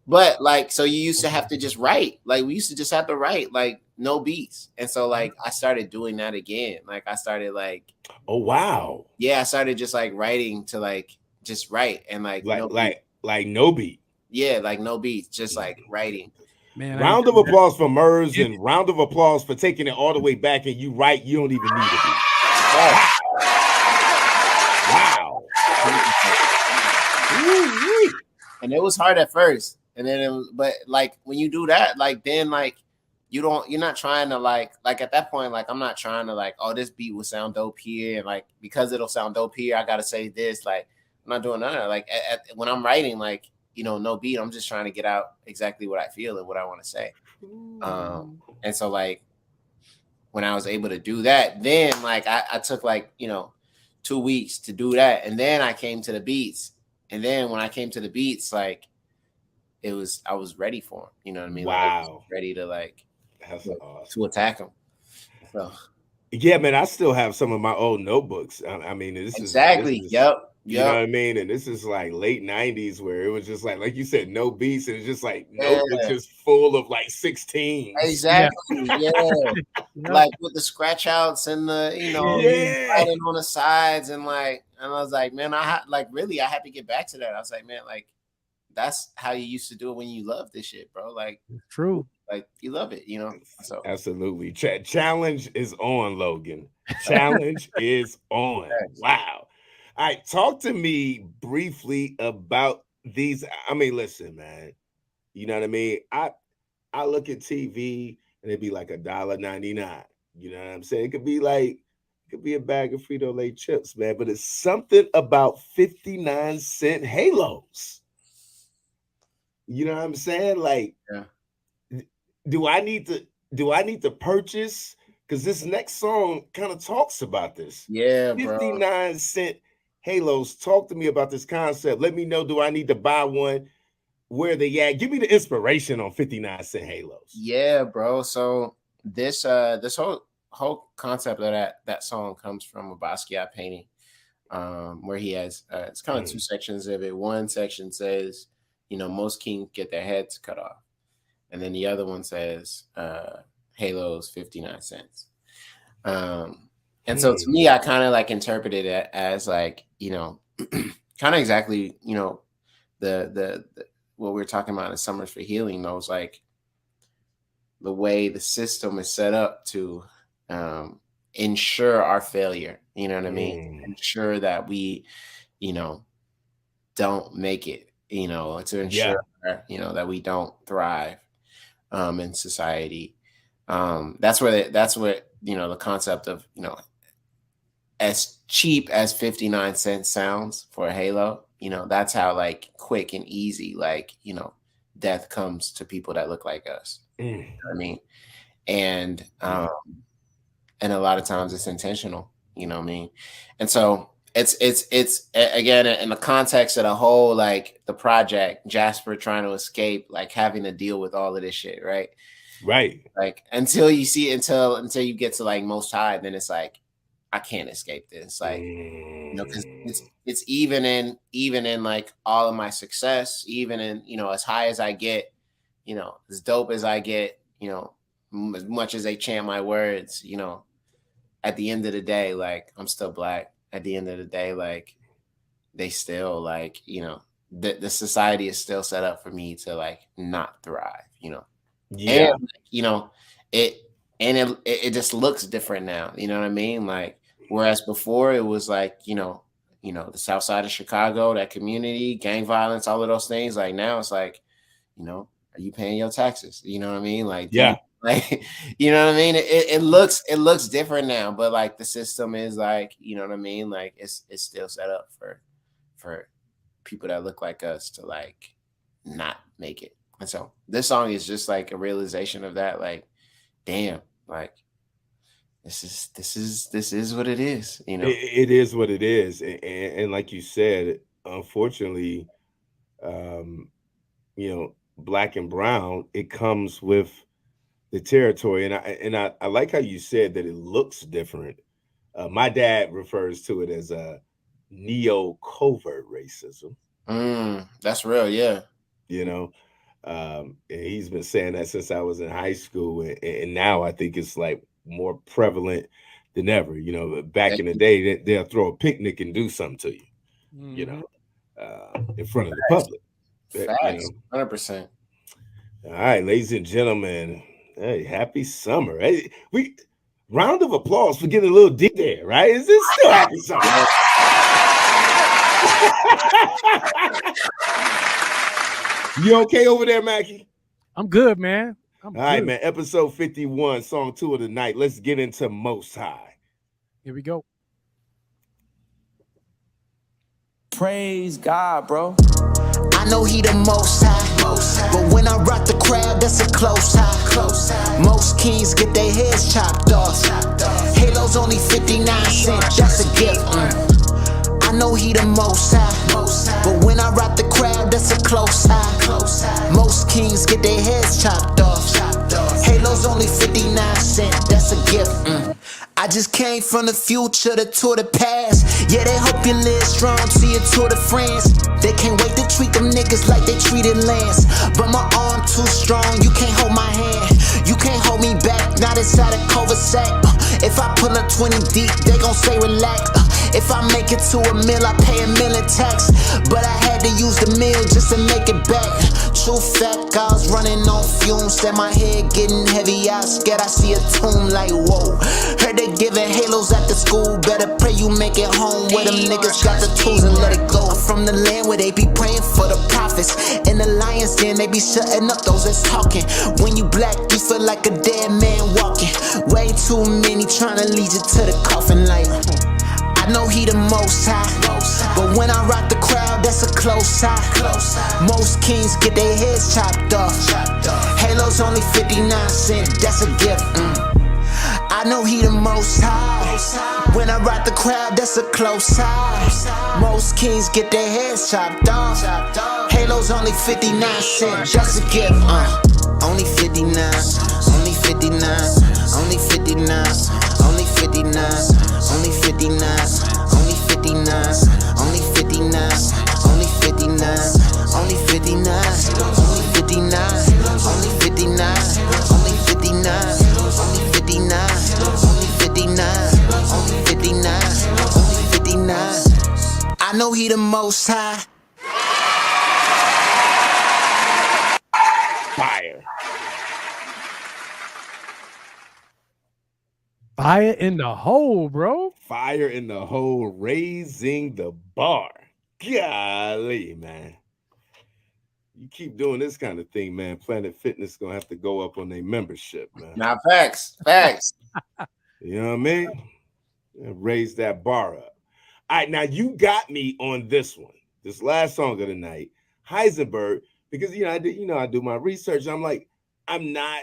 But like, so you used to have to just write. Like we used to just have to write like no beats. And so like I started doing that again. Like I started like, oh wow. Yeah, I started just like writing to like just write and like no beat. Yeah, like no beats, just like writing. Man, round of applause for Murs and round of applause for taking it all the way back and you write, you don't even need a beat. Wow. And it was hard at first. And then but like when you do that, like then like you're not trying to like at that point, like I'm not trying to like, oh, this beat will sound dope here. And like, because it'll sound dope here, I got to say this. Like, I'm not doing none of that. Like when I'm writing, like, you know, no beat, I'm just trying to get out exactly what I feel and what I want to say. And so like, when I was able to do that, then like, I took like, you know, 2 weeks to do that. And then I came to the beats. And then when I came to the beats, like, I was ready for them. You know what I mean? Wow. Like, I was ready to like, to attack them. So yeah, man, I still have some of my old notebooks. I mean, this is yep. You know what I mean? And this is like late 90s where it was just like you said, no beats, and it's just like notebooks just full of like 16. Exactly. Yeah. Like with the scratch outs and the, you know, writing on the sides and like, and I was like, man, I had to get back to that. I was like, man, like that's how you used to do it when you love this shit, bro. Like true. Like you love it, you know. So absolutely. Challenge is on, Logan. Challenge is on. Wow. All right, talk to me briefly about these. I mean, listen, man. You know what I mean? I look at TV and it'd be like $1.99. You know what I'm saying? It could be a bag of Frito-Lay chips, man. But it's something about 59-cent Halos. You know what I'm saying? Like, do I need to purchase? Because this next song kind of talks about this. Yeah, bro. 59-cent halos. Talk to me about this concept. Let me know, do I need to buy one? Where they at? Give me the inspiration on 59-cent halos. Yeah, bro. So this whole concept of that song comes from a Basquiat painting, where he has it's kind of two sections of it. One section says, most kings get their heads cut off, and then the other one says halos 59 cents. And so to me, I kind of like interpreted it as like, kind of exactly, the what we were talking about in Summers for Healing, those like the way the system is set up to ensure our failure. You know what I mean? Ensure that we, don't make it, to ensure, that we don't thrive in society. That's what the concept of, as cheap as 59 cents sounds for a halo, that's how like quick and easy, like, death comes to people that look like us. You know what I mean? And a lot of times it's intentional, you know what I mean? And so it's again, in the context of the whole, like the project, Jasper trying to escape, like having to deal with all of this shit. Right. Like until you get to like Most High, then it's like, I can't escape this. Like, because it's even in like all of my success, even in, as high as I get, as dope as I get, as much as they chant my words, at the end of the day, like I'm still black. At the end of the day, like they still like, the society is still set up for me to like not thrive, Yeah. And it just looks different now. You know what I mean? Like, whereas before it was like, the South Side of Chicago, that community, gang violence, all of those things. Like now it's like, are you paying your taxes? You know what I mean? Like, like, you know what I mean? It looks different now, but like the system is like, you know what I mean? Like it's still set up for people that look like us to like not make it. And so this song is just like a realization of that. Like, damn, like this is what it is. It is what it is, and like you said, unfortunately, black and brown, it comes with the territory, and I like how you said that it looks different. My dad refers to it as a neo-covert racism. That's real, yeah. And he's been saying that since I was in high school, and now I think it's like more prevalent than ever. Back in the day, they'll throw a picnic and do something to you, in front of the public. Facts, 100%. All right, ladies and gentlemen, hey, happy summer. Hey, we round of applause for getting a little deep there, right? Is this still happy summer? You okay over there, Mackie? I'm good, man. All right, man. Episode 51, song 2 of the night. Let's get into Most High. Here we go. Praise God, bro. I know he the most high, but when I rock the crowd, that's a close high. Most kings get their heads chopped off. Halo's only 59 cents, that's a gift. I know he the most high, but when I rock the crowd, that's a close high. Most kings get their heads chopped off. Halo's only 59 cents, that's a gift. I just came from the future, the tour the past. Yeah, they hope you live strong, see a tour de France. They can't wait to treat them niggas like they treated Lance. But my arm too strong, you can't hold my hand. You can't hold me back, not inside a cul-de-sac. If I pull up 20 deep, they gon' say relax. If I make it to a mill, I pay a million tax. But I had to use the mill just to make it back. True fact, I was running on fumes. Said my head getting heavy, I was scared I see a tomb like whoa. Heard they giving halos at the school, better pray you make it home. Where them niggas got the tools and let it go. I'm from the land where they be praying for the prophets. In the lion's den, they be shutting up those that's talking. When you black, you feel like a dead man walking. Way too many trying to lead you to the coffin like I know he the most high, but when I rock the crowd, crowd, that's a close eye. Most kings get their heads chopped off. Halo's only 59 cents, that's a gift. I know he the most high. When I rock the crowd, that's a close eye. Most kings get their heads chopped off. Halo's only 59 cents, that's a gift. Only 59, only 59, only 59, only 59, only 59, only 59, only 59, only 59, only 59, only 59, only 59, only 59, only 59, only 59, only 59, only 59. I know he the most high. Fire. Fire in the hole, bro. Fire in the hole, raising the bar. Golly, man. You keep doing this kind of thing, man. Planet Fitness gonna have to go up on their membership, man. Now, facts. You know what I mean? Raise that bar up. All right, now you got me on this one. This last song of the night, Heisenberg, because I do my research. I'm like, I'm not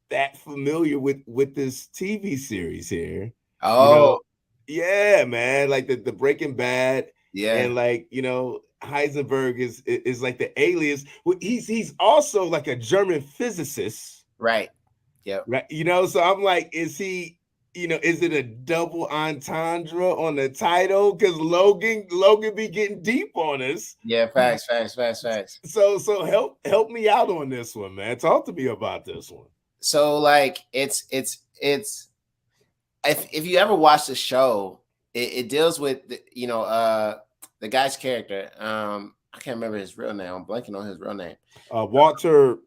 that familiar with this TV series here. Oh, yeah, man. Like the Breaking Bad. Yeah. And like, Heisenberg is like the alias. He's also like a German physicist. Right. Yep. Right. So I'm like, is he, is it a double entendre on the title? Because Logan be getting deep on us. Yeah, facts. So help me out on this one, man. Talk to me about this one. So like it's if you ever watch the show, it deals with the guy's character. I can't remember his real name. I'm blanking on his real name. Walter.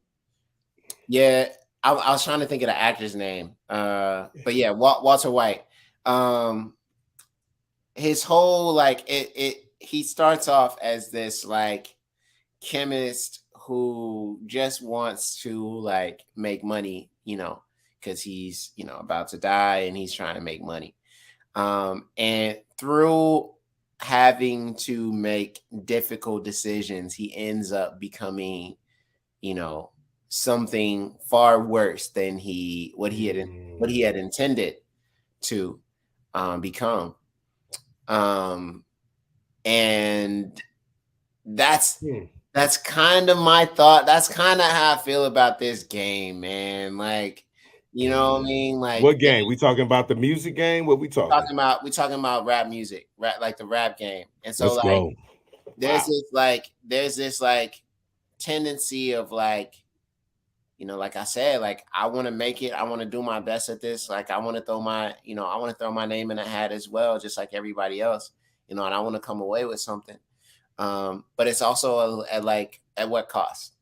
Yeah, I was trying to think of the actor's name. But yeah, Walter White. His whole he starts off as this like chemist who just wants to like make money, because he's about to die and he's trying to make money. And through having to make difficult decisions, he ends up becoming, something far worse than what he had intended to become. And that's kind of my thought. That's kind of how I feel about this game, man. Like, you know what I mean? Like, what game? We talking about the music game? What we talking about? We talking about rap music, like the rap game. And so Let's go. there's this tendency of like I said, like I want to make it. I want to do my best at this. Like I want to throw my name in the hat as well, just like everybody else. And I want to come away with something. But it's also at what cost?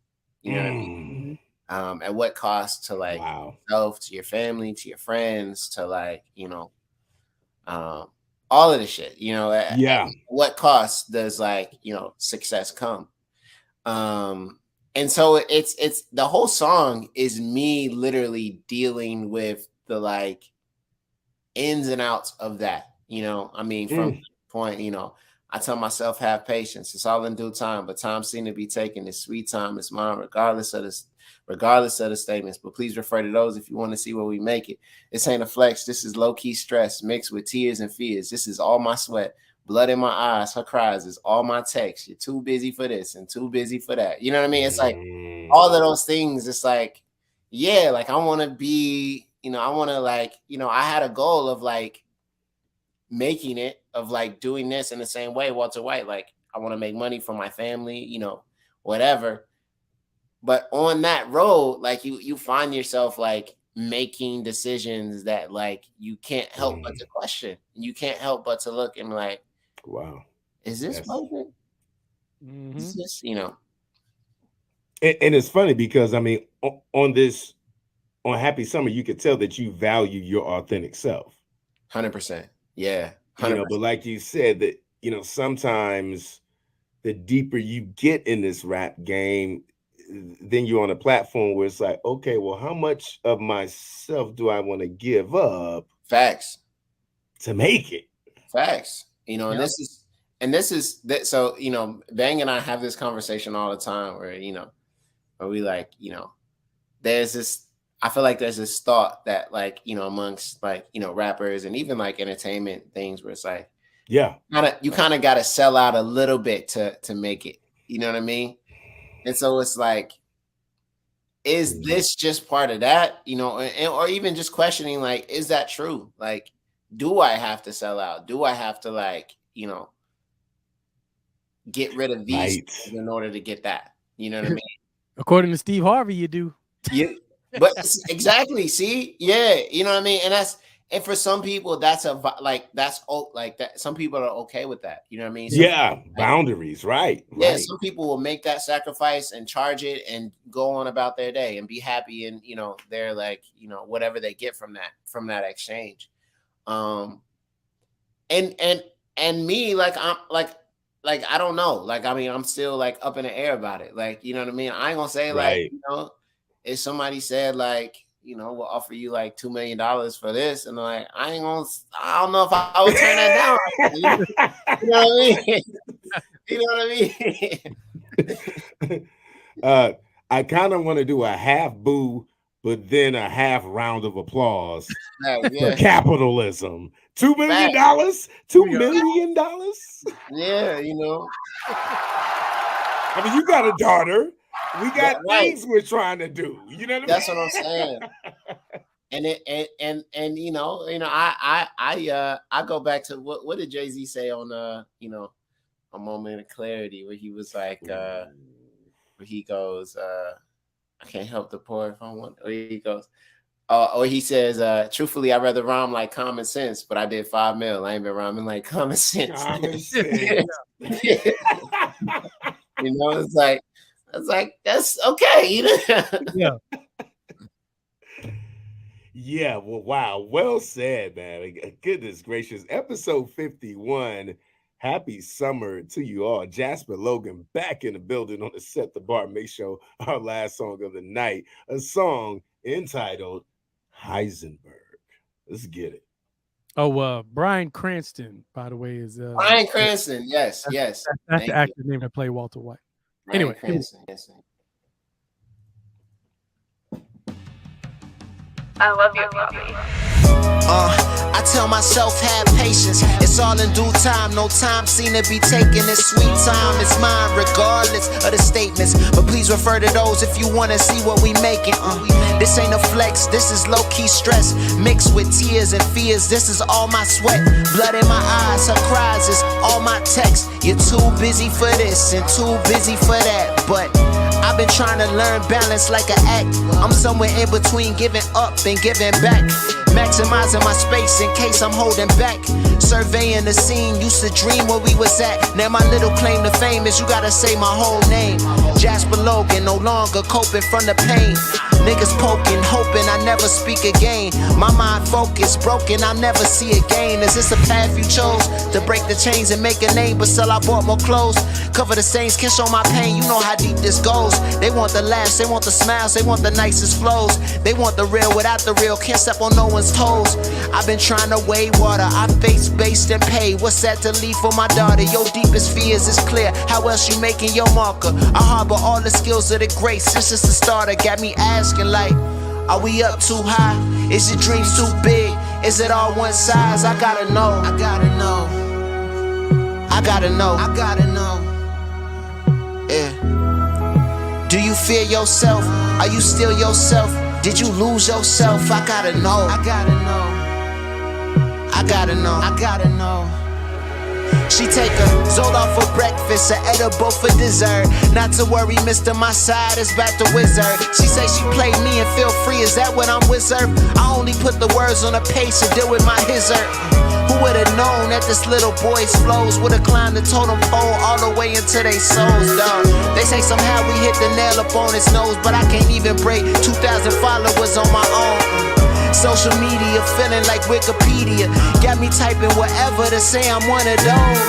You know what I mean? At what cost to yourself, to your family, to your friends, to all of the shit, at what cost does success come? And so it's the whole song is me literally dealing with the ins and outs of that, I mean, from the point, I tell myself, have patience. It's all in due time, but time seems to be taken. It's sweet time. It's mine, regardless of the statements. But please refer to those if you want to see where we make it. This ain't a flex. This is low-key stress mixed with tears and fears. This is all my sweat, blood in my eyes. Her cries is all my text. You're too busy for this and too busy for that. You know what I mean? It's like all of those things. It's like, yeah, like I want to be, I want to I had a goal of making it, of doing this in the same way, Walter White, I want to make money for my family, whatever. But on that road, you find yourself making decisions that you can't help but to question. You can't help but to look and be like, wow, is this perfect? Is this, And it's funny because I mean, on Happy Summer, you could tell that you value your authentic self. 100%. Yeah. 100%. But like you said, that sometimes the deeper you get in this rap game, then you're on a platform where it's like, okay, well, how much of myself do I want to give up? Facts. To make it. Facts. And this is, and this is that. So Bang and I have this conversation all the time where where we like there's this. I feel like there's this thought that like amongst like rappers and even like entertainment things where it's like you kind of got to sell out a little bit to make it. You know what I mean? And so it's like, is this just part of that? Or even just questioning like, is that true? Like, do I have to sell out? Do I have to like get rid of these in order to get that? You know what I mean? According to Steve Harvey, you do. Yeah, but exactly. See, yeah, you know what I mean. And for some people, that's that. Some people are okay with that. You know what I mean? Boundaries, right? Yeah, some people will make that sacrifice and charge it and go on about their day and be happy, and they're like whatever they get from that exchange. And me, like I'm like I don't know. Like I mean, I'm still like up in the air about it. Like you know what I mean? I ain't gonna say like if somebody said like we'll offer you like $2 million for this, and like I don't know if I would turn that down. You know what I mean? You know what I mean? I kind of want to do a half boo, but then a half round of applause for capitalism. $2 million? $2 million? Yeah, I mean, you got a daughter. We got things we're trying to do. You know what I mean? That's what I'm saying. I go back to what did Jay-Z say on A Moment of Clarity, where he was like where he goes I can't help the poor if I want, or he goes or he says truthfully I'd rather rhyme like common sense, but I did 5 mil. I ain't been rhyming like common sense. It's like that's okay, Yeah. Yeah, well, wow. Well said, man. Goodness gracious. Episode 51. Happy summer to you all. Jasper Logan back in the building on the Set the Bar Mixshow. Our last song of the night, a song entitled Heisenberg. Let's get it. Oh, Bryan Cranston, by the way, is Bryan Cranston. Yes. That's the actor's name that played Walter White. Anyway, I love you, Bobby. I tell myself, have patience. It's all in due time. No time seen to be taken. It's sweet time. It's mine, regardless of the statements. But please refer to those if you want to see what we making. This ain't a flex. This is low-key stress mixed with tears and fears. This is all my sweat, blood in my eyes. Her cries is all my text. You're too busy for this and too busy for that. But I've been trying to learn balance like an act. I'm somewhere in between giving up and giving back. Maximizing my space in case I'm holding back. Surveying the scene, used to dream where we was at. Now my little claim to fame is you gotta say my whole name. Jasper Logan, no longer coping from the pain. Niggas poking, hoping I never speak again. My mind focused, broken, I'll never see again. Is this a path you chose? To break the chains and make a name, but still I bought more clothes. Cover the stains, can't show my pain, you know how deep this goes. They want the laughs, they want the smiles, they want the nicest flows. They want the real without the real, can't step on no one's toes. I've been trying to weigh water, I face based and pay. What's that to leave for my daughter? Your deepest fears is clear, how else you making your marker? I harbor all the skills of the grace, this is the starter. Got me asking like, are we up too high? Is your dreams too big? Is it all one size? I gotta know, I gotta know, I gotta know, I gotta know. Yeah. Do you fear yourself? Are you still yourself? Did you lose yourself? I gotta know, I gotta know, I gotta know, I gotta know. She take a Zoloft for breakfast, an edible for dessert. Not to worry, Mr. My side is back to wizard. She say she play me and feel free, is that what I'm wizard? I only put the words on a page to deal with my hizard. Who would've known that this little boy's flows would've climbed the totem pole all the way into their souls, dog. They say somehow we hit the nail up on his nose, but I can't even break 2,000 followers on my own. Social media feeling like Wikipedia, got me typing whatever to say I'm one of those.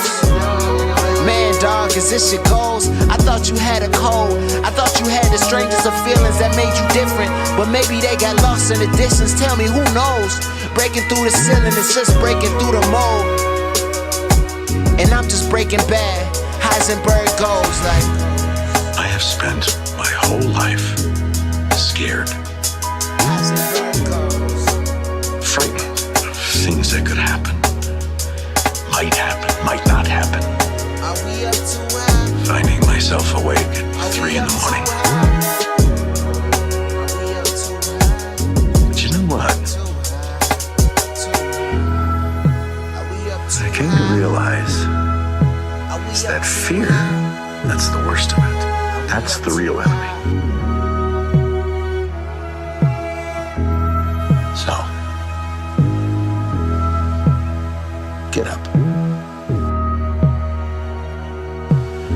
Man, dog, is this your goals? I thought you had a code. I thought you had the strangest of feelings that made you different, but maybe they got lost in the distance. Tell me, who knows? Breaking through the ceiling, it's just breaking through the mold. And I'm just breaking Breaking Bad, Heisenberg goes like, I have spent my whole life scared, frightened of things that could happen, might not happen. are we up too high? Finding myself awake at 3 in the morning. But you know what? I came to realize is that fear, that's the worst of it. That's the real enemy. So, get up.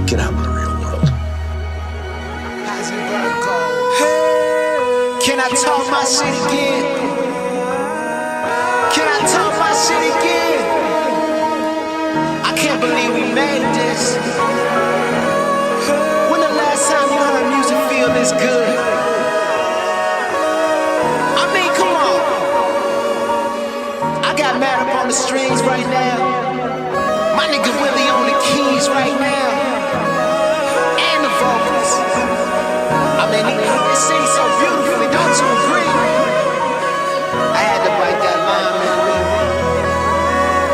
Get out in the real world. Can I talk my shit again? Can I talk my shit again? I can't believe we made this. When the last time you heard music feel this good? I mean, come on. I got mad up on the strings right now. My nigga Willie on the keys right now. And the vocals. I mean, it sings so beautifully, don't you agree? I had to bite that line, man.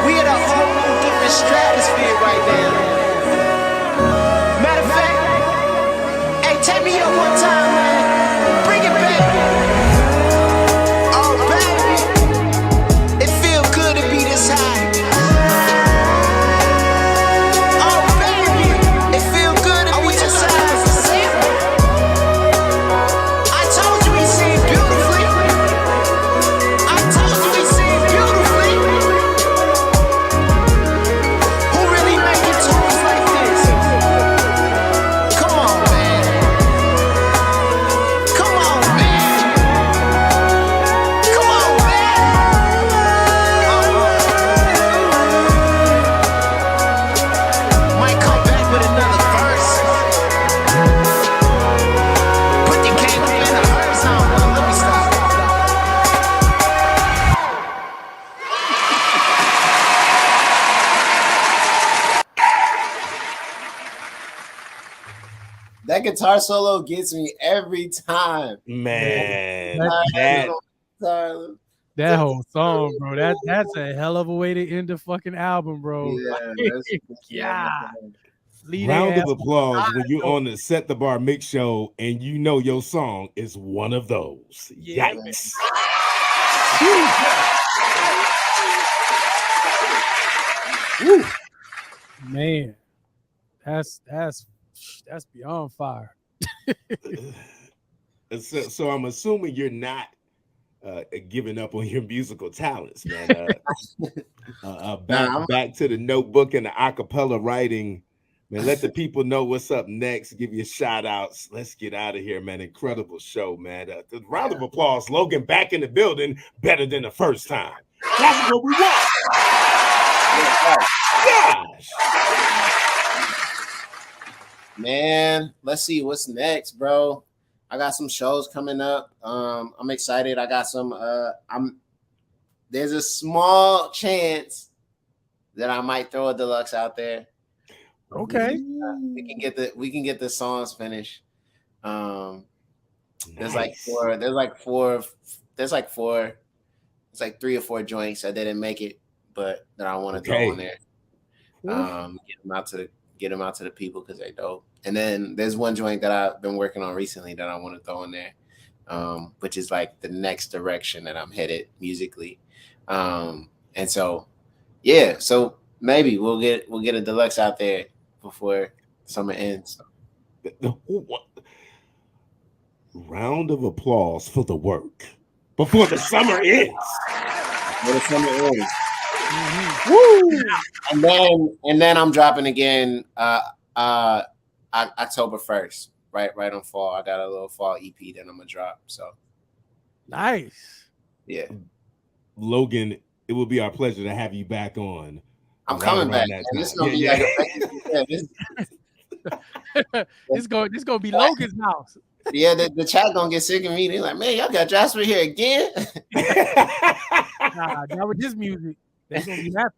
We in a whole new different stratosphere right now. Matter of fact, hey, take me up one time, man. Bring it back. Oh, baby, it feel good to be this high. Oh, baby, it feel good to be this high. I told you he sing beautifully. I told you he sing beautifully. Who really making tunes like this? Come on, man. Come on, man. Come on, man. Might come back with another verse. Put the game up in the hearse. Let me stop. That guitar solo gets me every time. Man, That whole song, bro. That's a hell of a way to end the fucking album, bro. Yeah, round of applause when you're on the Set the Bar Mix Show and you know your song is one of those. Yeah, Yikes. Woo. Man, that's beyond fire. So I'm assuming you're not giving up on your musical talents, man. Back to the notebook and the acapella writing, man. Let the people know what's up next. Give you shout outs. Let's get out of here, man. Incredible show, man. The round of applause. Logan back in the building, better than the first time. That's what we want. Gosh. Man, let's see what's next, bro. I got some shows coming up. I'm excited. I got some. There's a small chance that I might throw a deluxe out there. Okay, we can get the songs finished. There's like four. It's like 3 or 4 joints I didn't make it, but that I want to throw on there. Get them out to the people because they dope. And then there's one joint that I've been working on recently that I want to throw in there, which is like the next direction that I'm headed musically. And so, yeah, so maybe we'll get a deluxe out there before summer ends. Round of applause for the work before the summer ends. Before the summer ends. Woo! And then I'm dropping again October 1st, right on fall. I got a little fall EP that I'm gonna drop. So nice. Yeah. Logan, it will be our pleasure to have you back on. I'm coming back. This is gonna be it's gonna be Logan's house. Yeah, the chat gonna get sick of me. They're like, man, y'all got Jasper here again. Nah, not with this music. They're gonna be happy.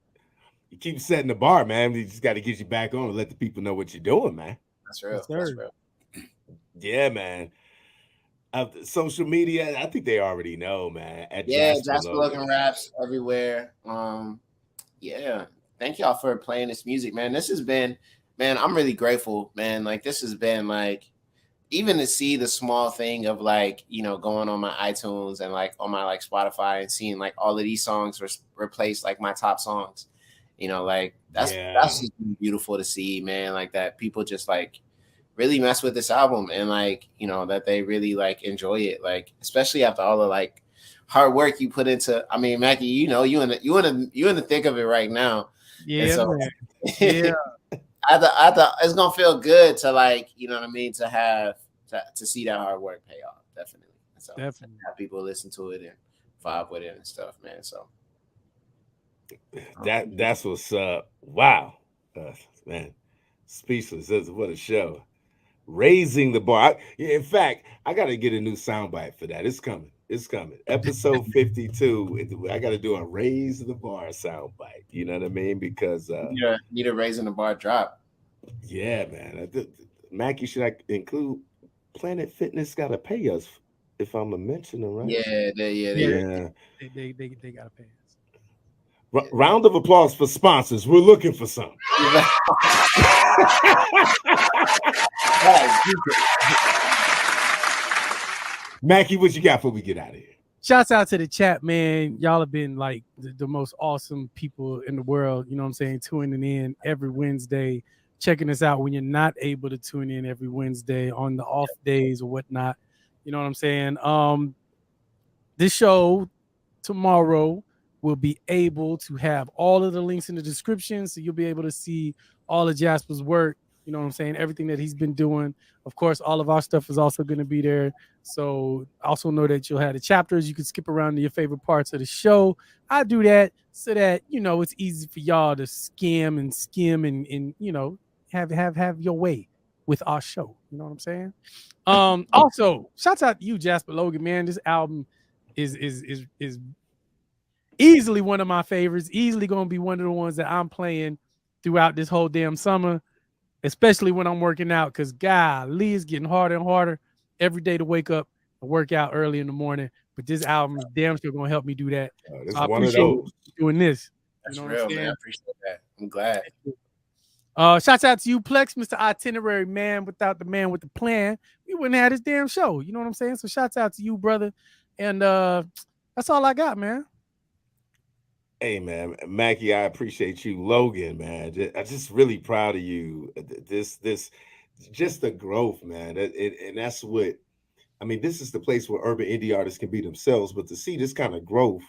you keep setting the bar, man. You just got to get you back on and let the people know what you're doing, man. That's real. Yes, That's sir. real. Yeah, man. Social media, I think they already know, man. At Yeah, Jasper Jasper Logan. Logan raps everywhere. Yeah. Thank y'all for playing this music, man. This has been, man, I'm really grateful, man. Like, this has been like, even to see the small thing of like, you know, going on my iTunes and like on my like Spotify and seeing like all of these songs replace like my top songs, you know, like that's just beautiful to see, man. Like that people just like really mess with this album and like, you know, that they really like enjoy it, like especially after all the like hard work you put into. I mean, Mackie, you know, you in the thick of it right now. Yeah, so, man. Yeah. I thought it's gonna feel good to like, you know what I mean, to have to see that hard work pay off, definitely. So Definitely. have people listen to it and vibe with it and stuff, man. So that's what's up. Wow, man, speechless. What a show. Raising the bar. In fact, I got to get a new soundbite for that. It's coming. It's coming. Episode 52. I got to do a raise the bar soundbite. You know what I mean? Because need a raising the bar drop. Yeah, man. Mackie, should I include Planet Fitness? Got to pay us if I'm a mentioner, right? Yeah. They gotta pay us. Round of applause for sponsors. We're looking for some. Mackie, what you got before we get out of here? Shouts out to the chat, man. Y'all have been like the most awesome people in the world. You know what I'm saying? Tuning in every Wednesday, checking us out when you're not able to tune in every Wednesday on the off days or whatnot. You know what I'm saying? This show tomorrow will be able to have all of the links in the description, so you'll be able to see all of Jasper's work. You know what I'm saying? Everything that he's been doing. Of course, all of our stuff is also going to be there. So also know that you'll have the chapters. You can skip around to your favorite parts of the show. I do that so that, you know, it's easy for y'all to skim and you know, have your way with our show. You know what I'm saying? Also, shouts out to you, Jasper Logan, man. This album is easily one of my favorites. Easily going to be one of the ones that I'm playing throughout this whole damn summer, especially when I'm working out, because golly, it's getting harder and harder every day to wake up and work out early in the morning. But this album is damn sure going to help me do that. This So I is one of appreciate those. you doing this. That's You know real, what I'm man. I saying? appreciate that. I'm glad. Shouts out to you, Plex, Mr. Itinerary Man. Without the man with the plan, we wouldn't have this damn show. You know what I'm saying? So shouts out to you, brother. And that's all I got, man. Hey, man, Mackie, I appreciate you. Logan, man, I'm just really proud of you. This just the growth, man. And that's what, I mean, this is the place where urban indie artists can be themselves. But to see this kind of growth,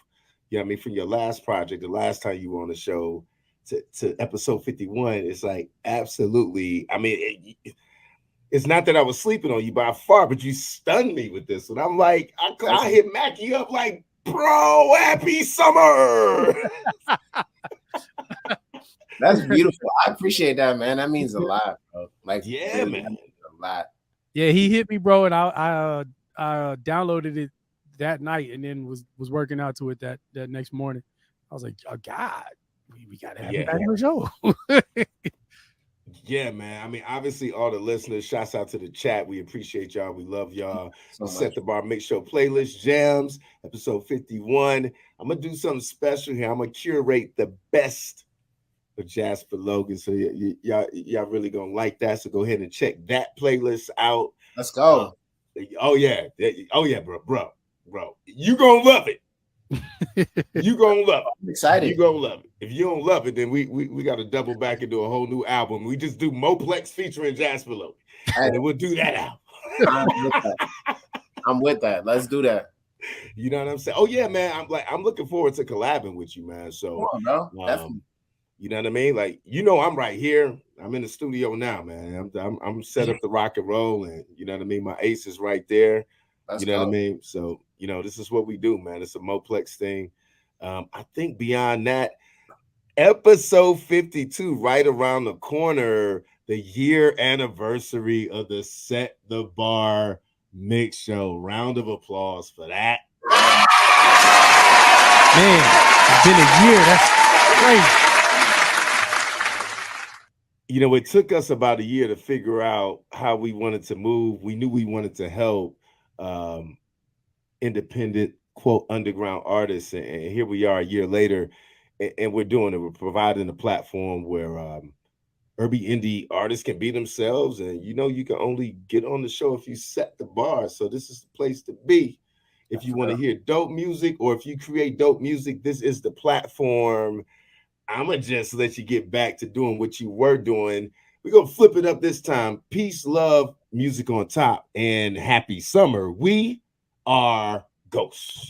you know what I mean, from your last project, the last time you were on the show to episode 51, it's like absolutely, I mean, it's not that I was sleeping on you by far, but you stunned me with this. And I'm like, I hit Mackie up like, bro, happy summer. That's beautiful. I appreciate that, man. That means a lot, bro. Like, yeah, really, man, that means a lot. Yeah, he hit me, bro, and I downloaded it that night and then was working out to it that next morning. I was like, oh God, we gotta have you back on the show. Yeah, man. I mean, obviously, all the listeners, shouts out to the chat. We appreciate y'all. We love y'all. Set the Bar Mixshow playlist, jams, episode 51. I'm going to do something special here. I'm going to curate the best of Jasper Logan. So y'all really going to like that. So go ahead and check that playlist out. Let's go. Oh, yeah. Oh, yeah, bro. You going to love it. You gonna love it. I'm excited. You gonna love it. If you don't love it, then we got to double back and do a whole new album. We just do Moplex featuring Jasper Logan, and then we'll do that out. I'm with that. Let's do that. You know what I'm saying? Oh yeah, man. I'm looking forward to collabing with you, man. So come on, bro. You know what I mean? Like, you know, I'm right here. I'm in the studio now, man. I'm set up to rock and roll, and you know what I mean. My ace is right there. You know what I mean? So, you know, this is what we do, man. It's a Moplex thing. I think beyond that, episode 52, right around the corner, the year anniversary of the Set the Bar Mix Show. Round of applause for that. Man, it's been a year. That's crazy. You know, it took us about a year to figure out how we wanted to move. We knew we wanted to help independent, quote, underground artists. And here we are a year later, and we're doing it. We're providing a platform where urban indie artists can be themselves. And, you know, you can only get on the show if you set the bar. So this is the place to be. If you want to hear dope music, or if you create dope music, this is the platform. I'm going to just let you get back to doing what you were doing. We're going to flip it up this time. Peace, love, music on top, and happy summer. We are Ghosts.